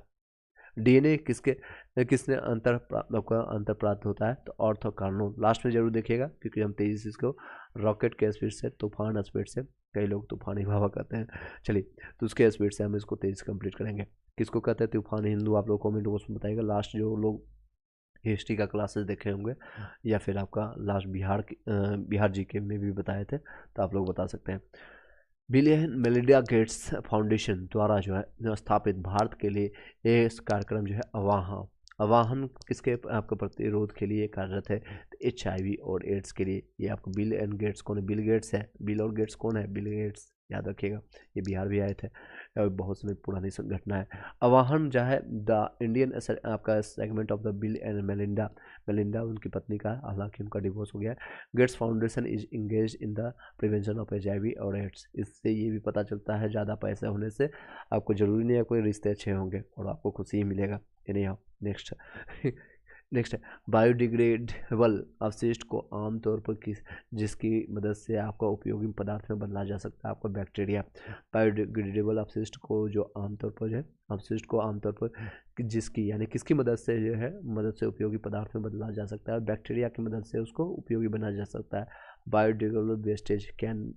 डीएनए किसने अंतर प्राप्त होता है, तो ऑर्थो कार्नो, लास्ट में जरूर देखिएगा क्योंकि हम तेजी से इसको रॉकेट के स्पीड से, तूफान स्पीड से, कई लोग तूफानी हवा कहते हैं, चलिए तो उसके स्पीड से हम इसको तेजी से कंप्लीट करेंगे। किसको कहते हैं तूफान हिंदू, आप लोग कमेंट बॉक्स में बताइएगा। लास्ट जो लोग हिस्ट्री का क्लासेस देखे होंगे या फिर आपका लास्ट बिहार जीके में भी बताए थे, तो आप लोग बता सकते हैं। Bill and Melinda Gates foundation द्वारा जो है स्थापित भारत के लिए ये कार्यक्रम जो है आवाहन किसके आपके प्रतिरोध के लिए कार्यरत है, तो HIV और एड्स के लिए। ये आपको बिल एंड गेट्स कौन है, बिल गेट्स है, बिल और गेट्स कौन है, बिल गेट्स, याद रखिएगा, ये बिहार भी आए थे, बहुत समय पुरानी घटना है। आवाहन जो है द इंडियन आपका segment of the Bill and Melinda उनकी पत्नी का, हालांकि उनका डिवोर्स हो गया। Gates Foundation is engage in the prevention of HIV और एड्स। इससे ये भी पता चलता है ज़्यादा पैसे होने से आपको ज़रूरी नहीं है कोई रिश्ते अच्छे होंगे और आपको खुशी ही मिलेगा। नहीं आओ नेक्स्ट नेक्स्ट है बायोडिग्रेडेबल अपशिष्ट को आमतौर पर जिसकी मदद से आपका उपयोगी पदार्थ में बदला जा सकता है, आपका बैक्टीरिया। बायोडिग्रेडेबल अपशिष्ट को जो आमतौर पर जो है अपशिष्ट को आमतौर पर जिसकी यानी किसकी मदद से जो है मदद से उपयोगी पदार्थ में बदला जा सकता है, बैक्टीरिया की मदद से उसको उपयोगी बनाया जा सकता है। Biodegradable wastage can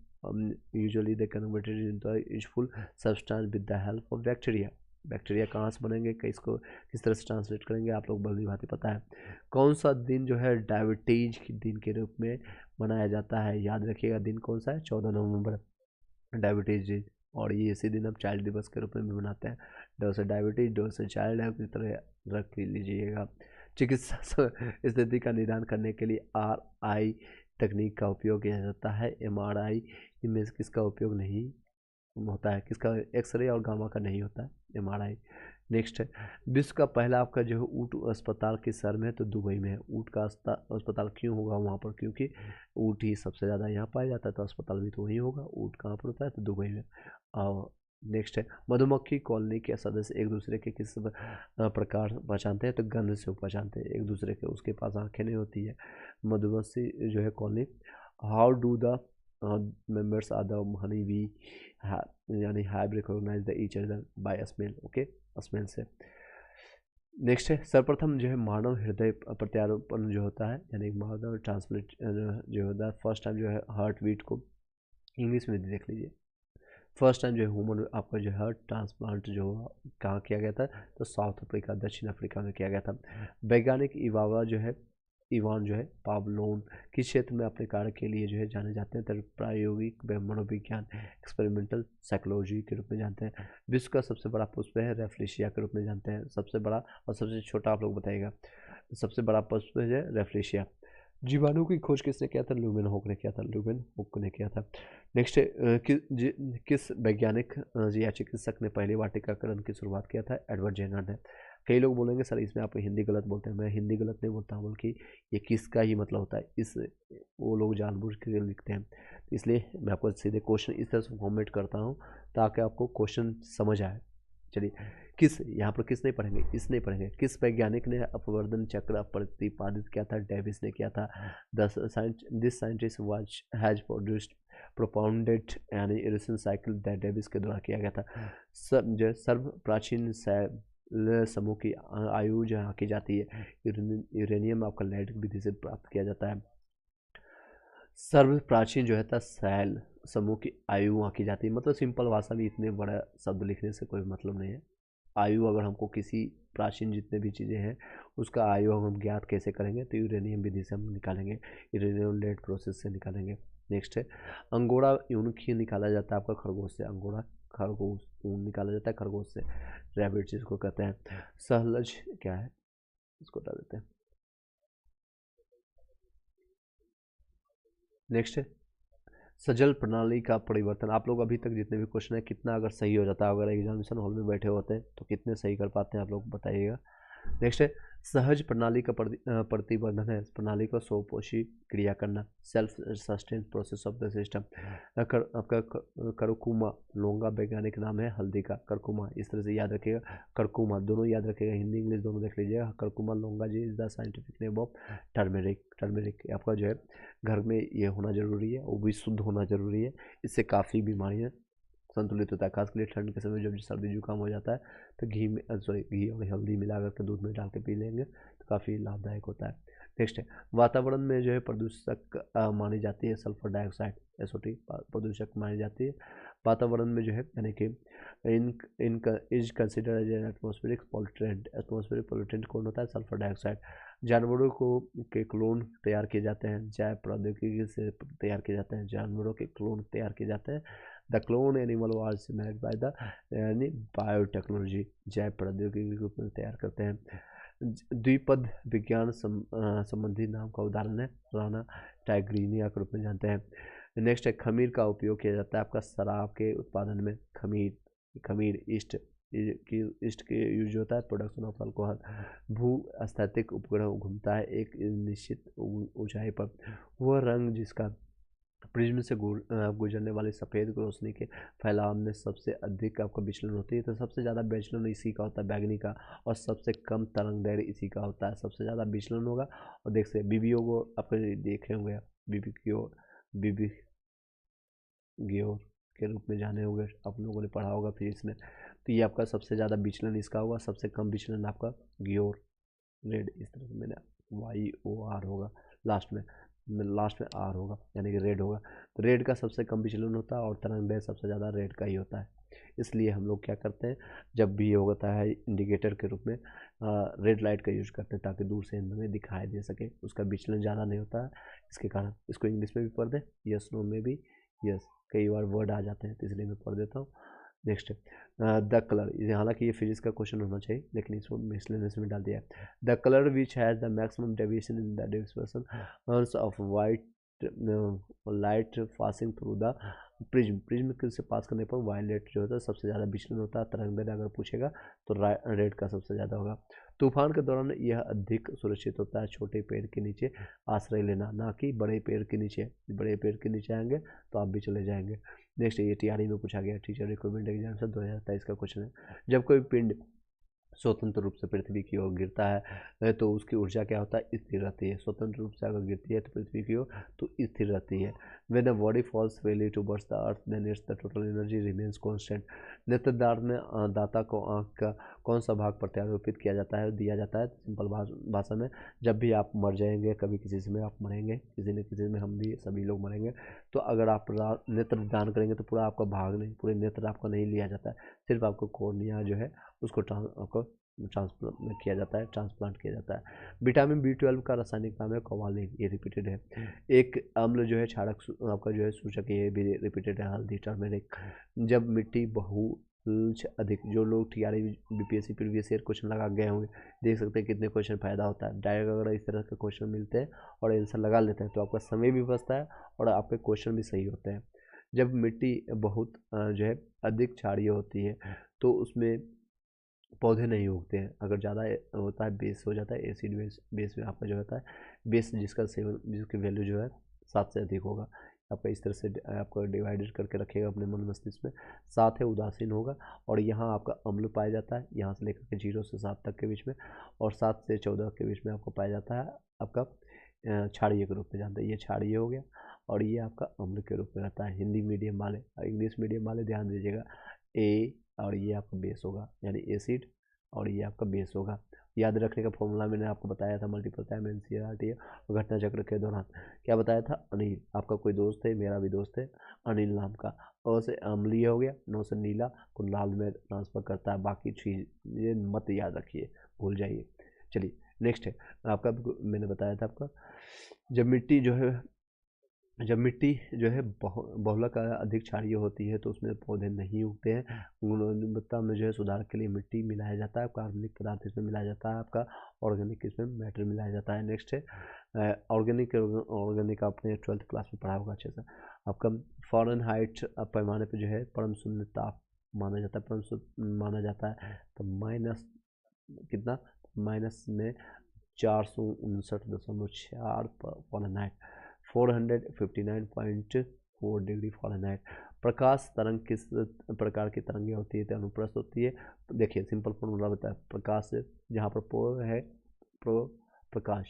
usually they converted into a useful substance with the help of bacteria। Bacteria कहाँ से बनेंगे, किसको किस तरह से ट्रांसलेट करेंगे, आप लोग भली भांति पता है। कौन सा दिन जो है डायबिटीज के दिन के रूप में मनाया जाता है, याद रखिएगा दिन कौन सा है, 14 नवंबर डायबिटीज डे। और ये इसी दिन हम चाइल्ड दिवस के रूप में भी मनाते हैं। डो से डायबिटीज, डो से चाइल्ड है, इस तरह रख लीजिएगा। चिकित्सा स्थिति का निदान करने के लिए RI तकनीक का उपयोग किया जाता है। MRI में किसका उपयोग नहीं होता है, किसका, एक्सरे और गामा का नहीं होता है, MRI। नेक्स्ट है विश्व का पहला आपका जो है ऊँट अस्पताल किस शहर में है, तो दुबई में है। ऊँट का अस्पताल क्यों होगा वहाँ पर, क्योंकि ऊँट ही सबसे ज़्यादा यहाँ पाया जाता है, तो अस्पताल भी तो वहीं होगा। ऊँट कहाँ पर होता है, तो दुबई में। और नेक्स्ट है मधुमक्खी कॉलोनी के सदस्य एक दूसरे के किस प्रकार पहचानते हैं, तो गंध से पहचानते हैं एक दूसरे के, उसके पास आंखें नहीं होती है मधुमक्खी जो है colony. How do the members are the honey we यानी have recognise the each other by smell, okay smell से। नेक्स्ट है सर्वप्रथम जो है मानव हृदय प्रत्यारोपण जो होता है यानी मानव ट्रांसप्लेट जो होता है फर्स्ट टाइम जो है हार्ट बीट को इंग्लिश में देख लीजिए। फर्स्ट टाइम जो है ह्यूमन आपका जो है ट्रांसप्लांट जो कहाँ किया गया था, तो साउथ अफ्रीका दक्षिण अफ्रीका में किया गया था। वैज्ञानिक इवान जो है पावलोन किस क्षेत्र में अपने कार्य के लिए जो है जाने जाते हैं, तो प्रायोगिक मनोविज्ञान एक्सपेरिमेंटल साइकोलॉजी के रूप में जानते हैं। विश्व का सबसे बड़ा पुष्प है रेफ्लेशिया के रूप में जानते हैं, सबसे बड़ा और सबसे छोटा आप लोग बताइएगा। सबसे बड़ा पुष्प है रेफ्लेशिया। जीवाणु की खोज किसने किया था, ल्यूमेन हुक ने किया था, ल्यूमेन हुक ने किया था। नेक्स्ट किस वैज्ञानिक या चिकित्सक ने पहली बार टीकाकरण की शुरुआत किया था, एडवर्ड जेनर ने। कई लोग बोलेंगे सर इसमें आप हिंदी गलत बोलते हैं, मैं हिंदी गलत नहीं बोलता हूँ बल्कि ये किसका ही मतलब होता है, इस वो लोग जानबूझ के लिखते हैं, इसलिए मैं आपको सीधे क्वेश्चन इस तरह से फॉर्मेट करता हूँ ताकि आपको क्वेश्चन समझ आए। चलिए किस, यहाँ पर किस नहीं पढ़ेंगे, इस नहीं पढ़ेंगे, किस वैज्ञानिक ने अपवर्तन चक्र प्रतिपादित किया था, डेविस ने किया था। This scientist was has produced propounded यानी इरेशन साइकिल दैट डेविस के द्वारा किया गया था। जो सर्व प्राचीन समूह की आयु जहाँ की जाती है यूरेनियम आपका लेड विधि से प्राप्त किया जाता है। सर्व प्राचीन जो है सैल समूह की आयु वहाँ की जाती है, मतलब सिंपल भाषा में इतने बड़ा शब्द लिखने से कोई मतलब नहीं है। आयु अगर हमको किसी प्राचीन जितने भी चीज़ें हैं उसका आयु हम ज्ञात कैसे करेंगे, तो यूरेनियम विधि से हम निकालेंगे, यूरेनियम लेड प्रोसेस से निकालेंगे। नेक्स्ट है अंगोरा ऊन की निकाला जाता है आपका खरगोश से, अंगोरा खरगोश ऊन निकाला जाता है खरगोश से, रैबिट जिसको कहते हैं। सहलज क्या है, इसको बता देते हैं। नेक्स्ट है सजल प्रणाली का परिवर्तन। आप लोग अभी तक जितने भी क्वेश्चन है कितना अगर सही हो जाता है, अगर एग्जामिनेशन हॉल में बैठे होते हैं तो कितने सही कर पाते हैं आप लोग बताइएगा। नेक्स्ट है सहज प्रणाली का प्रतिवर्धन है, प्रणाली को स्वपोषी क्रिया करना, self sustain process of the system. आपका करकुमा लोंगा वैज्ञानिक नाम है हल्दी का, करकुमा इस तरह से याद रखिएगा, करकुमा दोनों याद रखिएगा, हिंदी इंग्लिश दोनों देख लीजिएगा। करकुमा लोंगा जी is the scientific name of turmeric. Turmeric आपका जो है घर में ये होना जरूरी है, वो भी शुद्ध होना जरूरी है, इससे काफ़ी बीमारियाँ संतुलित होता है, खासकर ठंड के समय जब सर्दी जुकाम हो जाता है तो घी में घी और हल्दी मिला करके दूध में डाल के पी लेंगे तो काफ़ी लाभदायक होता है। नेक्स्ट है वातावरण में जो है प्रदूषक मानी जाती है सल्फर डाइऑक्साइड, SO2 प्रदूषक मानी जाती है वातावरण में जो है, यानी कि is consider as an atmospheric pollutant. Atmospheric pollutant कौन होता है, सल्फर डाइऑक्साइड। जानवरों को के क्लोन तैयार किए जाते हैं, जैव प्रौद्योगिकी से तैयार किए जाते हैं, जानवरों के क्लोन तैयार किए जाते हैं। The clone animal was made by the यानी बायोटेक्नोलॉजी, जैव प्रौद्योगिकी के रूप में तैयार करते हैं। द्विपद विज्ञान संबंधी नाम का उदाहरण है राना टाइग्रीनिया के रूप में जानते हैं। नेक्स्ट है खमीर का उपयोग किया जाता है आपका शराब के उत्पादन में, खमीर ईस्ट के यूज होता है प्रोडक्शन ऑफ अल्कोहल। भू स्थैतिक उपग्रह घूमता है एक निश्चित ऊंचाई पर, वह रंग जिसका प्रिज्म से गुजरने वाली सफ़ेद रोशनी के फैलाव में सबसे अधिक आपका विचलन होती है, तो सबसे ज़्यादा विचलन इसी का होता है बैगनी का, और सबसे कम तरंग दैर्घ्य इसी का होता है, सबसे ज़्यादा विचलन होगा। और देख से बीबीओ को आपने देखे होंगे, बीबी गियोर के रूप में जाने होंगे, आप लोगों ने पढ़ा होगा फिजिक्स में, तो ये आपका सबसे ज़्यादा विचलन इसका होगा, सबसे कम विचलन आपका गियोर रेड, इस तरह से मैंने YOR होगा लास्ट में आर होगा यानी कि रेड होगा, तो रेड का सबसे कम विचलन होता है और तरंग दैर्घ्य सबसे ज़्यादा रेड का ही होता है। इसलिए हम लोग क्या करते हैं जब भी ये होता है इंडिकेटर के रूप में रेड लाइट का यूज करते हैं ताकि दूर से हमें दिखाई दे सके, उसका विचलन ज़्यादा नहीं होता है, इसके कारण। इसको इंग्लिश में भी पढ़ दें, यस नो में भी यस, कई बार वर्ड आ जाते हैं तो इसलिए मैं पढ़ देता हूँ। नेक्स्ट द कलर, हालांकि ये फिजिक्स का क्वेश्चन होना चाहिए लेकिन इसको मिसलेनियस में डाल दिया है। The colour which has the maximum deviation in the dispersion of white light passing through the prism से पास करने पर वायलेट जो होता है सबसे ज़्यादा विचलन होता है। तरंग दैर्घ्य अगर पूछेगा तो रेड का सबसे ज़्यादा होगा। तूफान के दौरान यह अधिक सुरक्षित होता है छोटे पेड़ के नीचे आश्रय लेना, ना कि बड़े पेड़ के नीचे। बड़े पेड़ के नीचे आएंगे तो आप भी चले जाएंगे। नेक्स्ट ये TRE में पूछा गया, टीचर रिक्रूटमेंट एग्जाम से 2023 का क्वेश्चन है। जब कोई पिंड स्वतंत्र रूप से पृथ्वी की ओर गिरता है तो उसकी ऊर्जा क्या होता है, स्थिर रहती है। स्वतंत्र रूप से अगर गिरती है तो पृथ्वी की ओर तो स्थिर रहती है। When a body falls freely towards the earth then it's the total energy remains constant. नेत्रदान में दाता को आंख का कौन सा भाग प्रत्यारोपित किया जाता है, दिया जाता है। सिंपल भाषा में, जब भी आप मर जाएंगे, कभी किसी से में आप मरेंगे, किसी न किसी में हम भी सभी लोग मरेंगे, तो अगर आप नेत्र दान करेंगे तो पूरा आपका भाग नहीं, पूरे नेत्र आपका नहीं लिया जाता है, सिर्फ आपको कॉर्निया जो है उसको ट्रांसप्लांट किया जाता है, ट्रांसप्लांट किया जाता है। विटामिन B12 का रासायनिक नाम है कोवालिन, ये रिपीटेड है। एक अम्ल जो है क्षारक आपका जो है सूचक, ये भी रिपीटेड है, हल्दी, टर्मेरिक। जब मिट्टी बहुलच अधिक, जो लोग TRE BPSC previous year question लगा गए होंगे, देख सकते हैं कितने क्वेश्चन फायदा होता है। डायरेक्ट अगर इस तरह के क्वेश्चन मिलते हैं और आंसर लगा लेते हैं तो आपका समय भी बचता है और आपके क्वेश्चन भी सही होते हैं। जब मिट्टी बहुत जो है अधिक क्षारीय होती है तो उसमें पौधे नहीं उगते हैं। अगर ज़्यादा होता है, बेस हो जाता है, एसिड बेस में आपका जो होता है बेस, जिसका सेवन, जिसकी वैल्यू जो है 7 से अधिक होगा। आपका इस तरह से आपको डिवाइडेड करके रखेगा अपने मन मस्तिष्क में। 7 है उदासीन होगा, और यहाँ आपका अम्ल पाया जाता है, यहाँ से लेकर के 0 से 7 तक के बीच में, और 7 से 14 के बीच में आपको पाया जाता है आपका क्षारीय के रूप में जानते हैं। ये क्षारीय हो गया, और ये आपका अम्ल के रूप में रहता है। हिंदी मीडियम वाले, इंग्लिश मीडियम वाले ध्यान दीजिएगा, ए और ये आपका बेस होगा, यानी एसिड, और ये आपका बेस होगा। याद रखने का फॉर्मूला मैंने आपको बताया था मल्टीपल टाइम NCERT और घटना चक्र के दौरान। क्या बताया था, अनिल, आपका कोई दोस्त है, मेरा भी दोस्त है अनिल नाम का। और से अम्लीय हो गया, नो से नीला को लाल में ट्रांसफर करता है। बाकी चीज ये मत याद रखिए, भूल जाइए। चलिए नेक्स्ट है आपका, मैंने बताया था आपका, जब मिट्टी जो है बहुलक अधिक क्षारीय होती है तो उसमें पौधे नहीं उगते हैं। गुणवत्ता में जो है सुधार के लिए मिट्टी मिलाया जाता है, कार्बनिक पदार्थ इसमें मिलाया जाता है, आपका ऑर्गेनिक इसमें मैटर मिलाया जाता है। नेक्स्ट है ऑर्गेनिक आपने 12th क्लास में पढ़ा होगा अच्छे से। आपका फ़ारेनहाइट पैमाने पर जो है परम शून्य ताप माना जाता है, परम शून्य माना जाता है। तो माइनस कितना, माइनस में 459.4 फ़ारेनहाइट, 459.4 डिग्री फ़ारेनहाइट। प्रकाश तरंग किस प्रकार की तरंगें होती है, तो अनुप्रस्थ होती है। देखिए सिंपल फॉर्मूला बताया, प्रकाश जहाँ पर पो है, प्रो प्रकाश,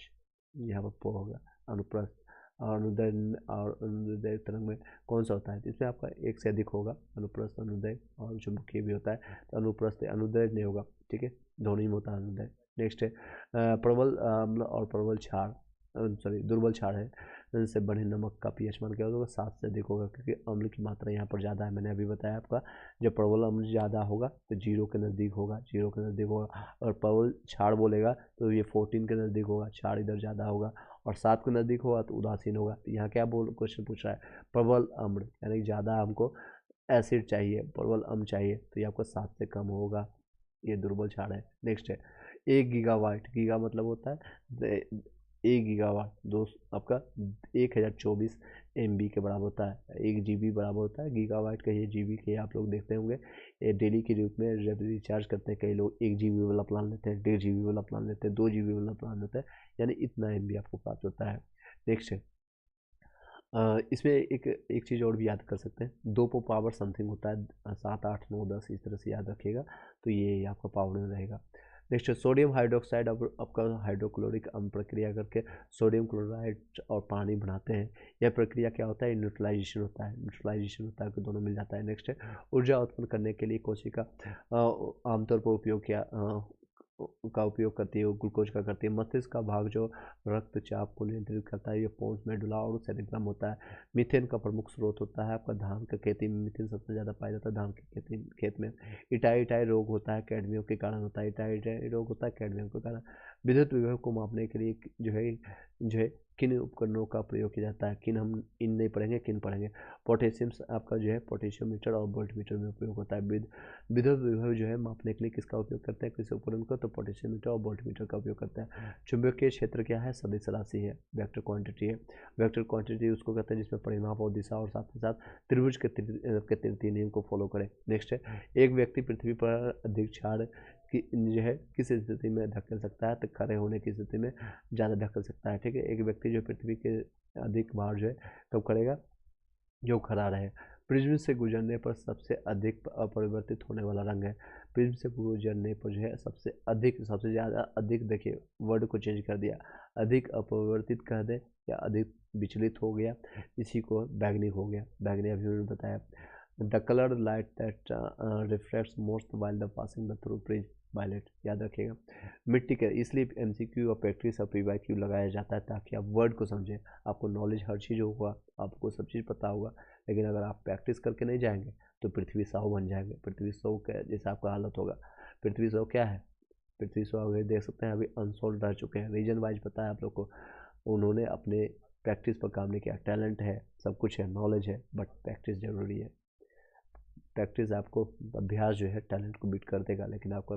यहाँ पर पो होगा अनुप्रस्थ, और अनुदैर्ध्य तरंग में कौन सा होता है, तो इसमें आपका एक से अधिक होगा, अनुप्रस्थ, अनुदैर्ध्य और चुंबकीय भी होता है। तो अनुप्रस्थ, अनुदैर्ध्य नहीं होगा, ठीक है, दोनों ही में होता है अनुदैर्ध्य। नेक्स्ट है प्रबल अम्ल और प्रबल क्षार, सॉरी दुर्बल क्षार है, से बड़े नमक का pH मान क्या होगा, 7 से अधिक होगा, क्योंकि अम्ल की मात्रा यहाँ पर ज़्यादा है। मैंने अभी बताया आपका, जब प्रबल अम्ल ज़्यादा होगा तो 0 के नज़दीक होगा, 0 के नज़दीक होगा, और प्रबल क्षार बोलेगा तो ये 14 के नज़दीक होगा, क्षार इधर ज़्यादा होगा, और 7 के नज़दीक होगा तो उदासीन होगा। तो यहाँ क्या क्वेश्चन पूछ रहा है, प्रबल अम्ल यानी ज़्यादा हमको एसिड चाहिए, प्रबल अम्ल चाहिए, तो ये आपका 7 से कम होगा, ये दुर्बल क्षार है। नेक्स्ट है 1 गीगावाट, गीगा मतलब होता है 1 गीगावाट, आपका 1024 MB के बराबर होता है। 1 GB बराबर होता है, गीगावाट का ये GB के आप लोग देखते होंगे, ये डेली के रूप में जब रिचार्ज करते हैं कई लोग 1 GB वाला प्लान लेते हैं, 1.5 GB वाला प्लान लेते हैं, 2 GB वाला प्लान लेते हैं, यानी इतना MB आपको प्राप्त होता है। नेक्स्ट है इसमें एक चीज़ और भी याद कर सकते हैं, 2 को पावर समथिंग होता है, 7, 8, 9, 10 इस तरह से याद रखिएगा, तो ये आपका पावर में रहेगा। नेक्स्ट सोडियम हाइड्रोक्साइड, आपका हाइड्रोक्लोरिक अम्ल प्रक्रिया करके सोडियम क्लोराइड और पानी बनाते हैं। यह प्रक्रिया क्या होता है, न्यूट्रलाइजेशन होता है, न्यूट्रलाइजेशन होता है, तो दोनों मिल जाता है। नेक्स्ट है ऊर्जा उत्पन्न करने के लिए कोशिका आमतौर पर उपयोग उपयोग करती है, ग्लूकोज का करती है। मस्तिष्क का भाग जो रक्तचाप को नियंत्रित करता है, ये पोन्स मेडुला और सेरेब्रम होता है। मीथेन का प्रमुख स्रोत होता है आपका धान का खेती में, मीथेन सबसे ज़्यादा पाया जाता है धान की खेत में। इटाई रोग होता है, कैडमियम के कारण होता है, इटाई रोग होता है कैडमियम के कारण। विद्युत विभव को मापने के लिए जो है किन उपकरणों का प्रयोग किया जाता है, किन हम इन नहीं पढ़ेंगे, किन पढ़ेंगे। पोटेशियम आपका जो है पोटेशियम मीटर और वोल्ट मीटर में उपयोग होता है। विद्युत विभव जो है मापने के लिए किसका उपयोग करते हैं, किसी उपकरण का, तो पोटेशियम मीटर और वोल्ट मीटर का उपयोग करते हैं। चुंबकीय क्षेत्र क्या है, सदिश राशि है, वेक्टर क्वांटिटी है। वेक्टर क्वांटिटी उसको कहते हैं जिसमें परिमाप और दिशा और साथ ही साथ त्रिभुज के तृतीय नियम को फॉलो करे। नेक्स्ट है एक व्यक्ति पृथ्वी पर अधिक क्षार कि जो है किस स्थिति में धकेल सकता है, तो खड़े होने की स्थिति में ज़्यादा धकेल सकता है, ठीक है। एक व्यक्ति जो पृथ्वी के अधिक भार जो है कब करेगा, जो खड़ा रहे। प्रिज्म से गुजरने पर सबसे अधिक अपरिवर्तित होने वाला रंग है। प्रिज्म से गुजरने पर जो है सबसे ज़्यादा अधिक, देखिए वर्ड को चेंज कर दिया, अधिक अपरिवर्तित कर दे या अधिक विचलित हो गया, इसी को बैगनी हो गया। बैगनी अभी मैंने बताया। The colour light that reflects most while the passing the through prism violet, याद रखिएगा। मिट्टी के, इसलिए एमसीक्यू और प्रैक्टिस और पीवाईक्यू लगाया जाता है ताकि आप वर्ड को समझें। आपको नॉलेज हर चीज़ होगा, आपको सब चीज़ पता होगा, लेकिन अगर आप प्रैक्टिस करके नहीं जाएंगे तो पृथ्वी साव बन जाएंगे। पृथ्वी साव का जैसा आपका हालत होगा। पृथ्वी साव क्या है? पृथ्वी साव अभी देख सकते हैं, अभी अनसोल्व रह चुके हैं। रीजन वाइज पता है आप लोग को, उन्होंने अपने प्रैक्टिस पर काम नहीं किया। टैलेंट है, सब कुछ है, नॉलेज है, बट प्रैक्टिस ज़रूरी है। प्रैक्टिस आपको, अभ्यास जो है टैलेंट को बीट कर देगा, लेकिन आपका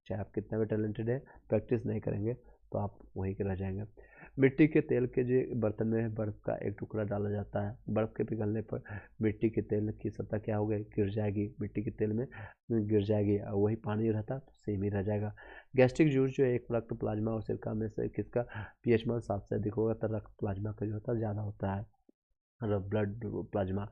चाहे आप कितना भी टैलेंटेड है, प्रैक्टिस नहीं करेंगे तो आप वहीं के रह जाएंगे। मिट्टी के तेल के जो बर्तन में बर्फ़ का एक टुकड़ा डाला जाता है। बर्फ़ के पिघलने पर मिट्टी के तेल की सतह क्या हो गई? गिर जाएगी। मिट्टी के तेल में गिर जाएगी और वही पानी रहता तो सेम ही रह जाएगा। गैस्ट्रिक जूस जो है एक रक्त प्लाज्मा और सिरका में से किसका पीएच मान 7 से अधिक होगा? तो रक्त प्लाज्मा का जो होता है ज़्यादा होता है, ब्लड प्लाज्मा।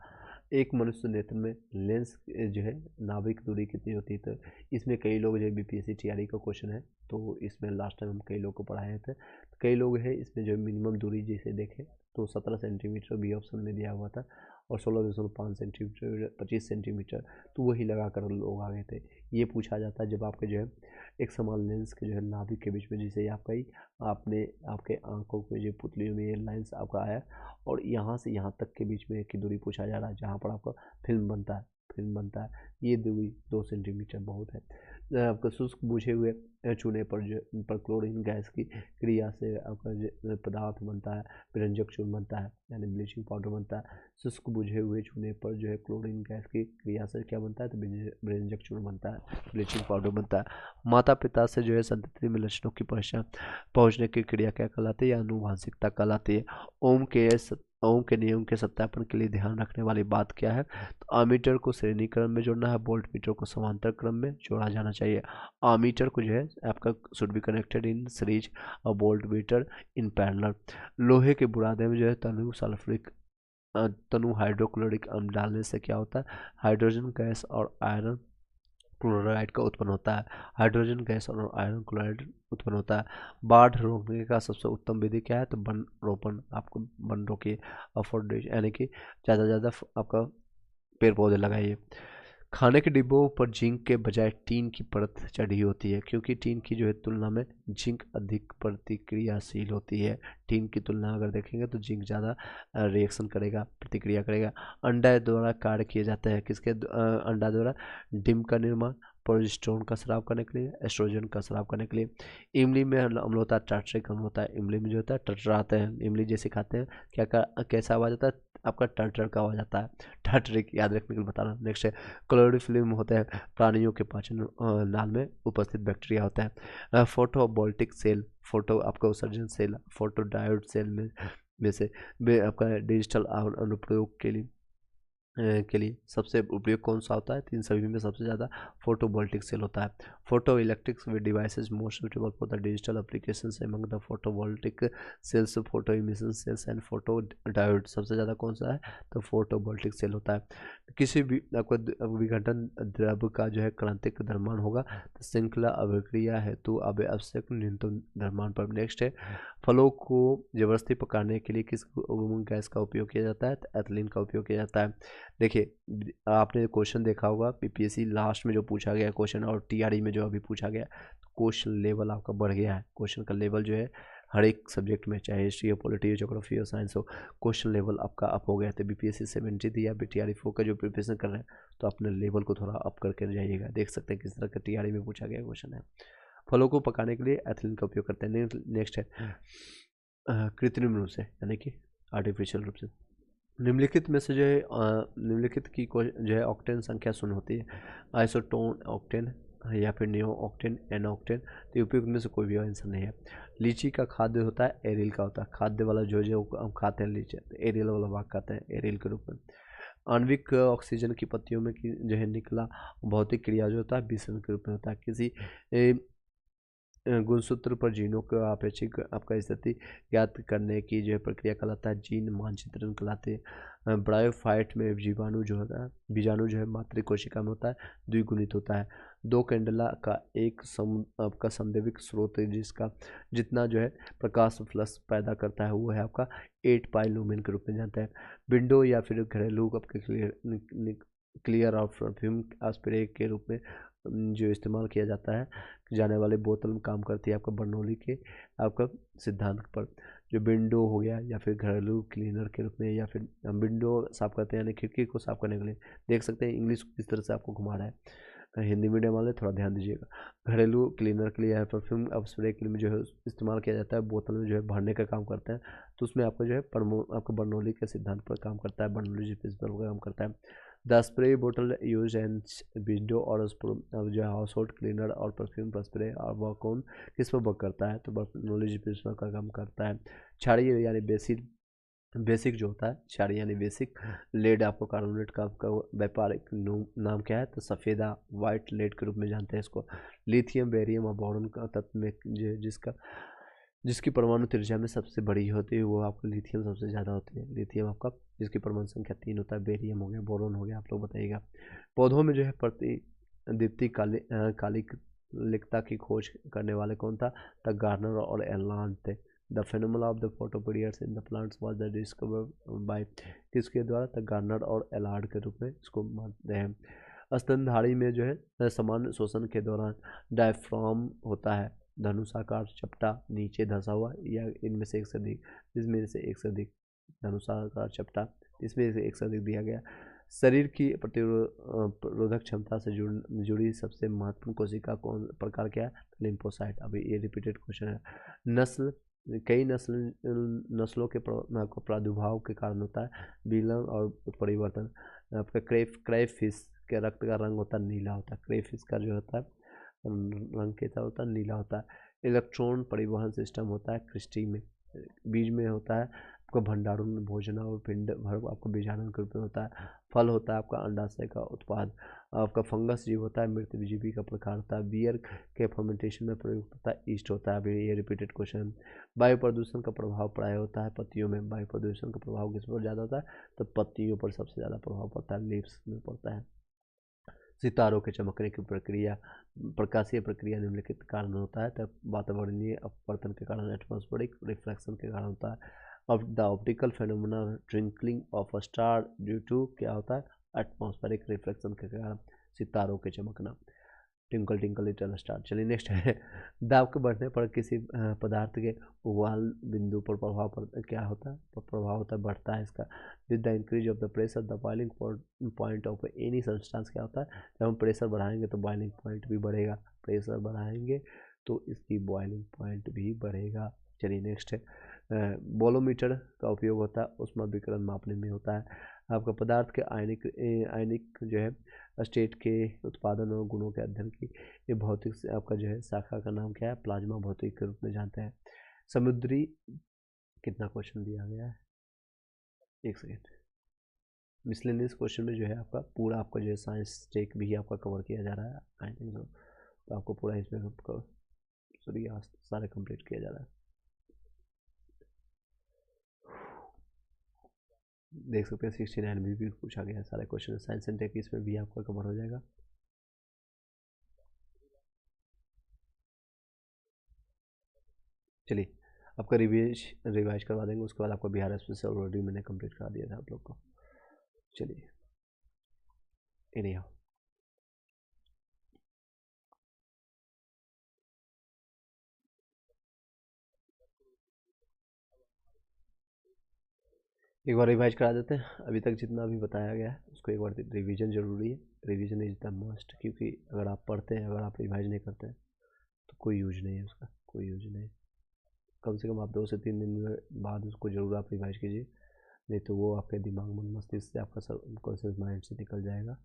एक मनुष्य नेत्र में लेंस जो है नाभिक दूरी कितनी होती है? तो इसमें कई लोग जो है बीपीएससी टीआरई का क्वेश्चन है, तो इसमें लास्ट टाइम हम कई लोग को पढ़ाए थे। तो कई लोग हैं इसमें जो मिनिमम दूरी जैसे देखें तो 17 सेंटीमीटर बी ऑप्शन में दिया हुआ था, और 16.5 सेंटीमीटर, 25 सेंटीमीटर, तो वही लगा कर लोग आ गए थे। ये पूछा जाता है जब आपके जो है एक समान लेंस के जो है नाभिक के बीच में, जैसे आपका ही आपने आपके आंखों के जो पुतलियों में ये लेंस आपका आया और यहाँ से यहाँ तक के बीच में की दूरी पूछा जा रहा है, जहाँ पर आपका फिल्म बनता है, ये दूरी 2 सेंटीमीटर बहुत है। आपका शुष्क बुझे हुए चूने पर जो पर क्लोरीन गैस की क्रिया से आपका जो पदार्थ बनता है, विरंजक चूर्ण बनता है, यानी ब्लीचिंग पाउडर बनता है। शुष्क बुझे हुए चूने पर जो है क्लोरीन गैस की क्रिया से क्या बनता है? तो विरंजक चूर्ण बनता है, ब्लीचिंग पाउडर बनता है। माता पिता से जो है संतति में लक्षणों की पहचान पहुँचने की क्रिया क्या कहलाती है? या आनुवांशिकता कहलाती है। ओम के नियम के सत्यापन के लिए ध्यान रखने वाली बात क्या है? तो आमीटर को श्रेणी क्रम में जोड़ना है, वोल्ट मीटर को समांतर क्रम में जोड़ा जाना चाहिए। आमीटर को जो है आपका should be connected in series और वोल्ट मीटर इन पैरेलल। लोहे के बुरादे में जो है तनु हाइड्रोक्लोरिक अम्ल डालने से क्या होता है? हाइड्रोजन गैस और आयरन क्लोराइड का उत्पन्न होता है। हाइड्रोजन गैस और आयरन क्लोराइड उत्पन्न होता है। बाढ़ रोकने का सबसे उत्तम विधि क्या है? तो वन रोपण। आपको वन रोकिए, अफोर्डेशन, यानी कि ज़्यादा से ज़्यादा आपका पेड़ पौधे लगाइए। खाने के डिब्बों पर जिंक के बजाय टीन की परत चढ़ी होती है, क्योंकि टीन की जो है तुलना में जिंक अधिक प्रतिक्रियाशील होती है। टीन की तुलना अगर देखेंगे तो जिंक ज़्यादा रिएक्शन करेगा, प्रतिक्रिया करेगा। अंडा द्वारा कार्य किए जाते हैं, किसके अंडा द्वारा? डिम का निर्माण, प्रोजेस्टेरोन का स्राव करने के लिए, एस्ट्रोजन का स्राव करने के लिए। इमली में अम्ल होता है, टार्टरिक अम्ल होता है। इमली में जो होता है टटराते हैं, इमली जैसे खाते हैं कैसा आवाज़ आता है? आपका टर्टर का आवाज़ आता है। टार्टरिक याद रखने के लिए बता रहा हूँ। नेक्स्ट है क्लोरोफिल्म होता है, प्राणियों के पाचन नाल में उपस्थित बैक्टीरिया होता है। फोटोवोल्टिक सेल, फोटो आपका उत्सर्जन सेल, फोटोडायोड सेल में से आपका डिजिटल अनुप्रयोग के लिए सबसे उपयोग कौन सा होता है? तीन सभी में सबसे ज़्यादा फोटोवोल्टिक सेल होता है। Photo electrics devices most suitable for the digital applications among the photovoltaic cells, photo emission cells and photo diode. सबसे ज़्यादा कौन सा है? तो फोटोवोल्टिक सेल होता है। किसी भी आपको विघटन द्रव्य का जो है क्रांतिक द्रव्यमान होगा तो श्रृंखला अभिक्रिया हेतु आवश्यक न्यूनतम द्रव्यमान पर। नेक्स्ट है फलों को जबरदस्ती पकाने के लिए किस गैस का उपयोग किया जाता है? तो एथिलीन का उपयोग किया जाता है। देखिए आपने क्वेश्चन देखा होगा पीपीएससी लास्ट में जो पूछा गया क्वेश्चन और टीआरई में जो अभी पूछा गया, क्वेश्चन लेवल आपका बढ़ गया है। क्वेश्चन का लेवल जो है हर एक सब्जेक्ट में, चाहे हिस्ट्री हो, पॉलिटी हो, ज्योग्राफी हो, साइंस हो, क्वेश्चन लेवल आपका अप हो गया। तो बीपीएससी 70 थी या टीआरई 4 का जो प्रिपरेशन कर रहे हैं तो अपने लेवल को थोड़ा अप करके जाइएगा। देख सकते हैं किस तरह का टीआरई में पूछा गया क्वेश्चन है। फलों को पकाने के लिए एथिलीन का उपयोग करते हैं। नेक्स्ट है कृत्रिम रूप से, यानी कि आर्टिफिशियल रूप से। निम्नलिखित में से जो है निम्नलिखित की जो है ऑक्टेन संख्या शून्य होती है। आइसोटोन ऑक्टेन या फिर नियो ऑक्टेन, एन ऑक्टेन। तो उपयुक्त में से कोई भी आंसर नहीं है। लीची का खाद्य होता है, एरिल का होता है। खाद्य वाला जो हम खाते हैं लीची, तो एरिल वाला भाग खाते हैं एरिल के रूप में। आणविक ऑक्सीजन की पत्तियों में जो है निकला भौतिक क्रिया जो होता है विसरण के रूप में होता है। किसी गुणसूत्र पर जीनों का अपेक्षित आपका स्थिति ज्ञात करने की जो है प्रक्रिया कहलाता है जीन मानचित्रण कहलाते हैं। ब्रायोफाइट में जीवाणु जो होता है बीजाणु जो है मातृ कोशिका में होता है, द्विगुणित होता है। दो कैंडेला का एक आपका संदेविक स्रोत है जिसका जितना जो है प्रकाश फ्लक्स पैदा करता है वो है आपका 8 पाई लूमेन के रूप में जानते हैं। विंडो या फिर घरेलू आपके क्लियर और परफ्यूम स्प्रे के रूप में जो इस्तेमाल किया जाता है जाने वाले बोतल में काम करती है आपका बर्नौली के आपका सिद्धांत पर। जो विंडो हो गया या फिर घरेलू क्लीनर के रूप में या फिर हम विंडो साफ करते हैं यानी खिड़की को साफ करने के लिए। देख सकते हैं इंग्लिश किस तरह से आपको घुमा रहा है, हिंदी मीडियम वाले थोड़ा ध्यान दीजिएगा। घरेलू क्लीनर के लिए या परफ्यूम अब स्प्रे के लिए जो है इस्तेमाल किया जाता है, बोतल में जो है भरने का काम करता है। तो उसमें आपका जो है आपका बर्नौली के सिद्धांत पर काम करता है, बर्नौली प्रिंसिपल पर काम करता है। द स्प्रे बोतल यूज एंड विंडो और जो है हाउस होल्ड क्लीनर और परफ्यूम स्प्रे और वह कौन किस पर वर्क करता है, तो बर्नौली प्रिंसिपल का काम करता है। क्षारीय यानी बेसिक जो होता है क्षारीय यानी बेसिक लेड आपको कार्बोनेट का आपका व्यापारिक नाम क्या है, तो सफ़ेदा वाइट लेड के रूप में जानते हैं इसको। लिथियम बेरियम और बोरॉन का तत्व में जिसकी परमाणु त्रिज्या में सबसे बड़ी होती है वो आपको लिथियम सबसे ज़्यादा होती है। लिथियम आपका जिसकी परमाणु संख्या 3 होता है, बेरियम हो गया, बोरॉन हो गया, आप लोग बताइएगा। पौधों में जो है प्रतिदीप्ति कालिकता की खोज करने वाले कौन था, द गार्नर और एलांड थे। The phenomena of the photoperiods in the plants was the discover by किसके द्वारा, द गार्नर और एलार्ड के रूप में इसको मानते हैं। स्तनधारी में जो है समान शोषण के दौरान डायफ्राम होता है, धनुषाकार चपटा नीचे धंसा हुआ या इनमें से एक से अधिक, इसमें से एक से अधिक धनुषाकार चपटा, इसमें से एक से अधिक दिया गया। शरीर की प्रतिरोधक क्षमता से जुड़ी सबसे महत्वपूर्ण कोशिका कौन प्रकार क्या है, लिम्फोसाइट। अभी ये रिपीटेड क्वेश्चन है। नस्ल कई नस्लों के प्रादुर्भाव के कारण होता है विलयन और परिवर्तन। आपका क्रेफिश के रक्त का रंग होता है नीला होता है, क्रेफिश का जो होता है रंग कैसा होता है, नीला होता है। इलेक्ट्रॉन परिवहन सिस्टम होता है क्रिस्टी में। बीज में होता है आपका भंडारण भोजन और पिंड भर आपका बीजाणु के रूप में होता है। फल होता है आपका अंडाशय का उत्पाद। आपका फंगस जीव होता है मृत जीवी का प्रकार होता है। बियर के फर्मेंटेशन में प्रयुक्त होता है ईस्ट होता है। अभी ये रिपीटेड क्वेश्चन। वायु प्रदूषण का प्रभाव प्राय होता है पत्तियों में। वायु प्रदूषण का प्रभाव किस पर ज़्यादा होता है, तो पत्तियों पर सबसे ज़्यादा प्रभाव पड़ता है, लीव्स में पड़ता है। सितारों के चमकने की प्रक्रिया प्रकाशीय प्रक्रिया निम्नलिखित कारण होता है, तब वातावरणीय अपवर्तन के कारण एटमॉस्फेरिक रिफ्लेक्शन के कारण होता है। अब the optical phenomena twinkling of a star due to क्या होता है, एटमॉस्फेरिक रिफ्लेक्शन के कारण सितारों के चमकना। Twinkle twinkle little star. चलिए नेक्स्ट है दाब के बढ़ने पर किसी पदार्थ के उबाल बिंदु पर प्रभाव पड़ता क्या होता है, प्रभाव होता है बढ़ता है इसका। With the increase of the pressure the boiling point of any substance क्या होता है, जब हम प्रेशर बढ़ाएंगे तो बॉइलिंग पॉइंट भी बढ़ेगा, प्रेशर बढ़ाएंगे तो इसकी बॉइलिंग पॉइंट भी बढ़ेगा। चलिए नेक्स्ट है बोलोमीटर का उपयोग होता है उष्मा विकिरण मापने में होता है। आपका पदार्थ के आयनिक जो है स्टेट के उत्पादन और गुणों के अध्ययन की ये भौतिक से आपका जो है शाखा का नाम क्या है, प्लाज्मा भौतिक के रूप में जानते हैं। समुद्री कितना क्वेश्चन दिया गया है, एक सेकेंड। मिसलेनियस क्वेश्चन में जो है आपका पूरा आपका जो है साइंस टेक भी आपका कवर किया जा रहा है आई थिंक सो, तो आपको पूरा इसमें सॉरी सारे कंप्लीट किया जा रहा है। देख सकते हैं 69 भी पूछा गया है सारे क्वेश्चन साइंस एंड टेक, इसमें भी आपका कवर हो जाएगा। चलिए आपका रिवाइज करवा देंगे, उसके बाद आपका बिहार एक्सप्रेस ऑलरेडी मैंने कंप्लीट करा दिया था आप लोग को। चलिए एनी हाउ एक बार रिवाइज करा देते हैं। अभी तक जितना भी बताया गया है उसको एक बार रिवीजन जरूरी है। रिवीजन इज द मस्ट, क्योंकि अगर आप पढ़ते हैं अगर आप रिवाइज नहीं करते हैं तो कोई यूज नहीं है उसका, कोई यूज नहीं। कम से कम आप 2 से 3 दिन बाद उसको ज़रूर आप रिवाइज कीजिए, नहीं तो वो आपके दिमाग मन मस्तिष्क से आपका सबकॉन्शियस माइंड से निकल जाएगा।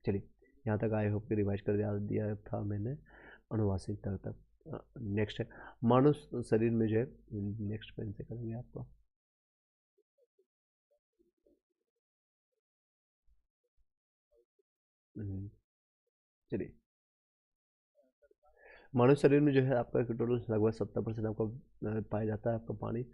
चलिए यहाँ तक आई होप कि रिवाइज कर दिया था मैंने अनुवांशिकता तक। नेक्स्ट है मानव शरीर में जो है, नेक्स्ट पेन से करेंगे आपको। चलिए मानव शरीर में जो है आपका टोटल लगभग 70% आपका पाया जाता है आपका पानी।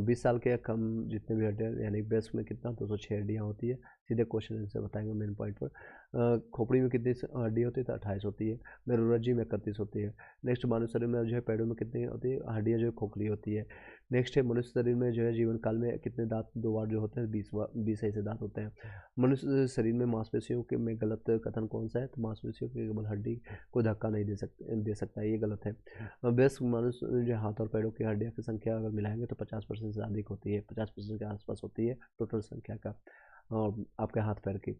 20 साल के या कम जितने भी हड्डियाँ, यानी ब्रेस्ट में कितना 206 हड्डियाँ होती है। सीधे क्वेश्चन आंसर बताएंगे मेन पॉइंट पर। खोपड़ी में कितनी हड्डी होती है? तो 28 होती है। मेरुरज्जु में 31 होती है। नेक्स्ट, मानव शरीर में जो है पैरों में कितनी होती है हड्डियाँ? जो है खोखली होती है। नेक्स्ट है, मनुष्य शरीर में जो है जीवन काल में कितने दांत? 2 बार जो होते हैं, 20 ऐसे दांत होते हैं। मनुष्य शरीर में मांसपेशियों के में गलत कथन कौन सा है? तो मांसपेशियों की केवल हड्डी को धक्का नहीं दे सकता है, ये गलत है। वयस्क मनुष्य जो हाथ और पैरों की हड्डियों की संख्या अगर मिलाएंगे तो 50% से अधिक होती है, 50% के आसपास होती है टोटल संख्या का, और आपके हाथ पैर की।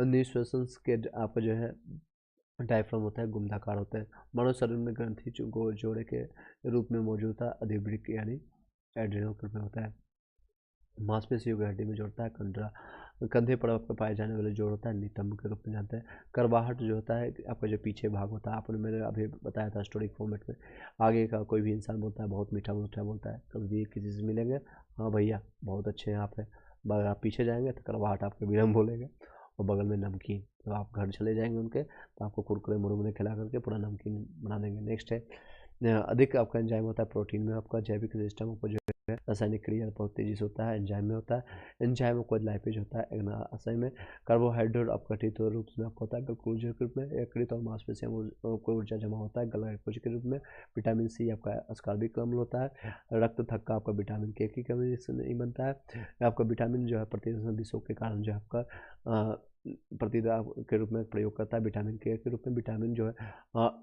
निश्वास के आपका जो है डायफ्राम होता है, गुंडाकार होता है। मानव शरीर में ग्रंथि जोड़े के रूप में मौजूद होता है, अधिवृक्क यानी एड्रिनल में होता है। मांसपेशियों की हड्डी में जोड़ता है कंधरा, कंधे पर आपका पाए जाने वाले जोड़ होता है नितंब के रूप में जानते हैं। करवाहट जो होता है आपका जो पीछे भाग होता है, आपने मैंने अभी बताया था स्टोरिक फॉर्मेट में। आगे का कोई भी इंसान बोलता है बहुत मीठा मीठा बोलता है, कभी भी किसी से मिलेंगे, हाँ भैया बहुत अच्छे हैं आप हैं, मगर आप पीछे जाएंगे तो करवाहट आपके विनम्र बोलेंगे, और बगल में नमकीन, तो आप घर चले जाएंगे उनके तो आपको कुरकुरे मुरमुरे खिला करके पूरा नमकीन बना देंगे। नेक्स्ट है, अधिक आपका एंजाइम होता है प्रोटीन में, आपका जैविक सिस्टम को जो है रासायनिक क्रिया बहुत तेजी से होता है, एंजाइम में होता है। एंजाइम को लाइपेज होता है अग्नाशय में। कार्बोहाइड्रेट आपका टीथ रूप में आपका होता है ग्लूकोज के रूप में, यकृत और मांसपेशियों को ऊर्जा जमा होता है ग्लाइकोज के रूप में। विटामिन सी आपका अस्कॉर्बिक अम्ल होता है। रक्त थक्का आपका विटामिन के की कमी से नहीं बनता है। आपका विटामिन जो है प्रतिरक्षण विषयों के कारण जो है आपका प्रतिदा के रूप में प्रयोग करता है विटामिन के रूप में। विटामिन जो है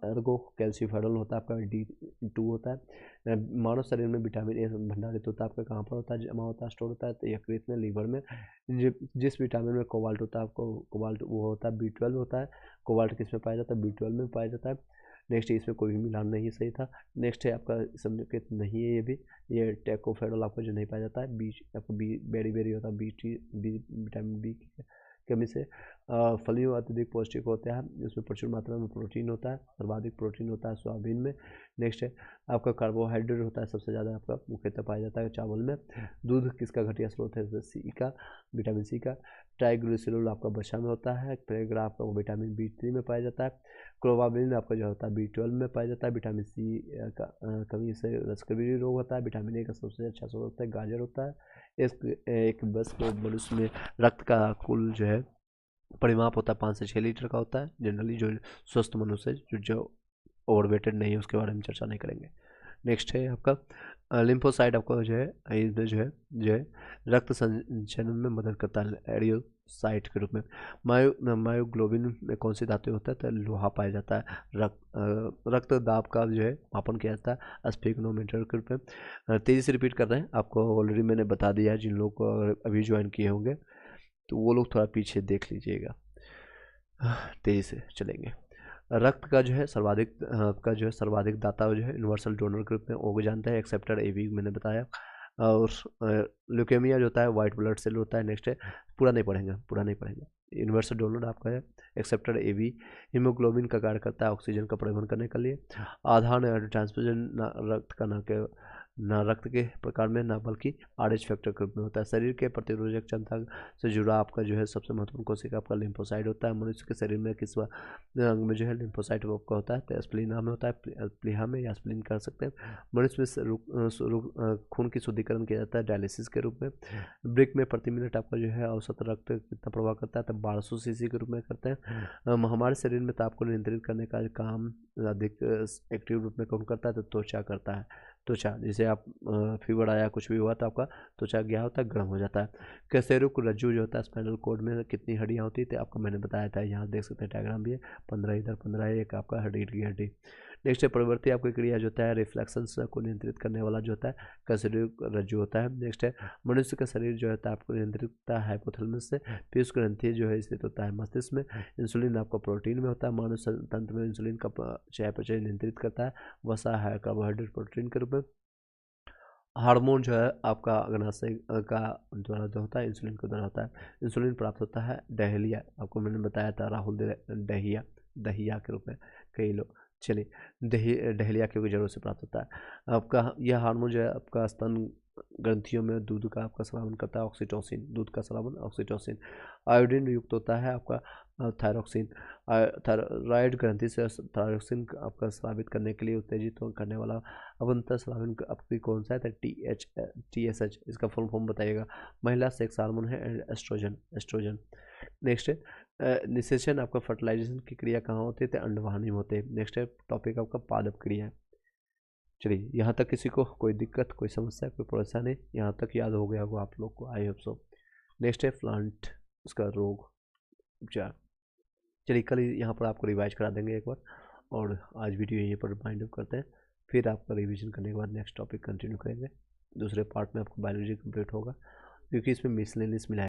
एर्गो कैल्सीफेरॉल होता है, आपका D2 होता है। मानव शरीर में विटामिन ए भंडारित होता है, आपका कहाँ पर होता है जमा होता है, स्टोर होता है? तो यकृत में, लीवर में। जिस विटामिन में कोबाल्ट होता है, आपको कोबाल्ट वो होता है B12 होता है। कोबाल्ट किस में पाया जाता है? B12 में पाया जाता है। नेक्स्ट, इसमें कोई भी मिलान नहीं सही था। नेक्स्ट है आपका संकेत नहीं है, ये भी, ये टेकोफेरॉल आपको जो नहीं पाया जाता है। बी आपको बेरी बेरी होता है, विटामिन बी कमी से। फलियों अत्यधिक पौष्टिक होता है, इसमें प्रचुर मात्रा में प्रोटीन होता है, सर्वाधिक प्रोटीन होता है सोयाबीन में। नेक्स्ट है आपका कार्बोहाइड्रेट होता है सबसे ज़्यादा आपका मुख्यतः पाया जाता है चावल में। दूध किसका घटिया स्रोत है? सी का, विटामिन सी का। ट्राइग्लिसराइड आपका वसा में होता है। पेरेग्रा आपका विटामिन B3 में पाया जाता है। क्लोबाबिन आपका जो होता है B12 में पाया जाता है। विटामिन सी का कमी से रसकबीरी रोग होता है। विटामिन ए का सबसे अच्छा स्रोत होता है गाजर होता है। एक बस मनुष्य में रक्त का कुल जो है परिमाप होता है 5 से 6 लीटर का होता है जनरली। जो स्वस्थ मनुष्य जो ओवरवेटेड नहीं है उसके बारे में चर्चा नहीं करेंगे। नेक्स्ट है आपका लिम्फोसाइट, आपका जो है इसमें जो है रक्त संचलन में मदद करता है एरियोसाइट के रूप में। मायोग्लोबिन में कौन सी धातु होता है? तो लोहा पाया जाता है। रक्त दाब का जो है मापन किया जाता है स्फिग्नोमीटर के रूप में। तेज़ी से रिपीट कर रहे हैं, आपको ऑलरेडी मैंने बता दिया है, जिन लोगों को अभी ज्वाइन किए होंगे तो वो लोग थोड़ा पीछे देख लीजिएगा, तेज़ी से चलेंगे। रक्त का जो है सर्वाधिक दाता जो है यूनिवर्सल डोनर के रूप में वो जानते हैं, एक्सेप्टर एवी मैंने बताया। और ल्यूकेमिया जो होता है वाइट ब्लड सेल होता है। नेक्स्ट है, पूरा नहीं पढ़ेंगे। यूनिवर्सल डोनर आपका है एक्सेप्टर एवी। हीमोग्लोबिन का कार्य करता है ऑक्सीजन का परिवहन करने के लिए। आधार ट्रांसफ्यूजन रक्त का न रक्त के प्रकार में न बल्कि RH फैक्टर के रूप में होता है। शरीर के प्रतिरोधक क्षमता से जुड़ा आपका जो है सबसे महत्वपूर्ण कोशिका आपका लिम्फोसाइट होता है। मनुष्य के शरीर में किस अंग में जो है लिम्फोसाइट आपका होता है? तो स्प्लीना में होता है, प्लीहा में या स्प्लीन कर सकते हैं। मनुष्य में खून की शुद्धिकरण किया जाता है डायलिसिस के रूप में। ब्रिक में प्रति मिनट आपका जो है औसत रक्त कितना प्रभाव करता है? तो 1200 सीसी के रूप में करते हैं। हमारे शरीर में ताप को नियंत्रित करने का काम अधिक एक्टिव रूप में कौन करता है? तो त्वचा करता है। त्वचा, जैसे आप फीवर आया कुछ भी हुआ तो आपका त्वचा गया होता है, गर्म हो जाता है। कशेरुक रज्जु जो होता है स्पाइनल कोड में कितनी हड्डियाँ होती है? तो आपको मैंने बताया था, यहाँ देख सकते हैं डायग्राम भी है, 15 इधर 15 है, एक आपका हड्डी की हड्डी। नेक्स्ट है प्रवृत्ति आपकी क्रिया जो होता है रिफ्लेक्शंस को नियंत्रित करने वाला जो होता है कशेरुक रज्जु होता है। नेक्स्ट है मनुष्य का शरीर जो होता है आपको नियंत्रित होता है हाइपोथैलेमस से। पीयूष ग्रंथि जो है स्थित होता है मस्तिष्क में। इंसुलिन आपका प्रोटीन में होता है। मानव तंत्र में इंसुलिन का चयापचय नियंत्रित करता है, वसा है कार्बोहाइड्रेट प्रोटीन के रूप में। हार्मोन जो है आपका अग्नाशय का द्वारा जो होता है इंसुलिन के द्वारा होता है। इंसुलिन प्राप्त होता है डहेलिया, आपको मैंने बताया था राहुल दहिया के रूप में कई लोग। चलिए, डहेलिया की जरूरत से प्राप्त होता है। आपका यह हार्मोन जो है आपका स्तन ग्रंथियों में दूध का आपका स्रावन करता है ऑक्सीटोसिन, दूध का स्रावन ऑक्सीटोसिन। आयोडीन युक्त होता है आपका थायरॉक्सिन, थायराइड ग्रंथि से थायरॉक्सिन आपका स्रावित करने के लिए उत्तेजित करने वाला अवंतर स्राविन आपकी कौन सा है? TSH, इसका फुल फॉर्म बताइएगा। महिला सेक्स हार्मोन है एस्ट्रोजन। नेक्स्ट है निषेचन, आपका फर्टिलाइजेशन की क्रिया कहाँ होती है? तो अंडवाहिनी में होते हैं। नेक्स्ट है टॉपिक आपका पादप क्रिया है। चलिए यहाँ तक किसी को कोई दिक्कत, कोई समस्या, कोई परेशानी, यहाँ तक याद हो गया होगा आप लोग को, आई होप सो। नेक्स्ट है प्लांट, उसका रोग उपचार। चलिए कल यहाँ पर आपको रिवाइज करा देंगे एक बार, और आज वीडियो यहीं पर वाइंड अप करते हैं। फिर आपका रिवीजन करने के बाद नेक्स्ट टॉपिक कंटिन्यू करेंगे। दूसरे पार्ट में आपको बायोलॉजी कंप्लीट होगा, क्योंकि इसमें मिसलेनियस मिला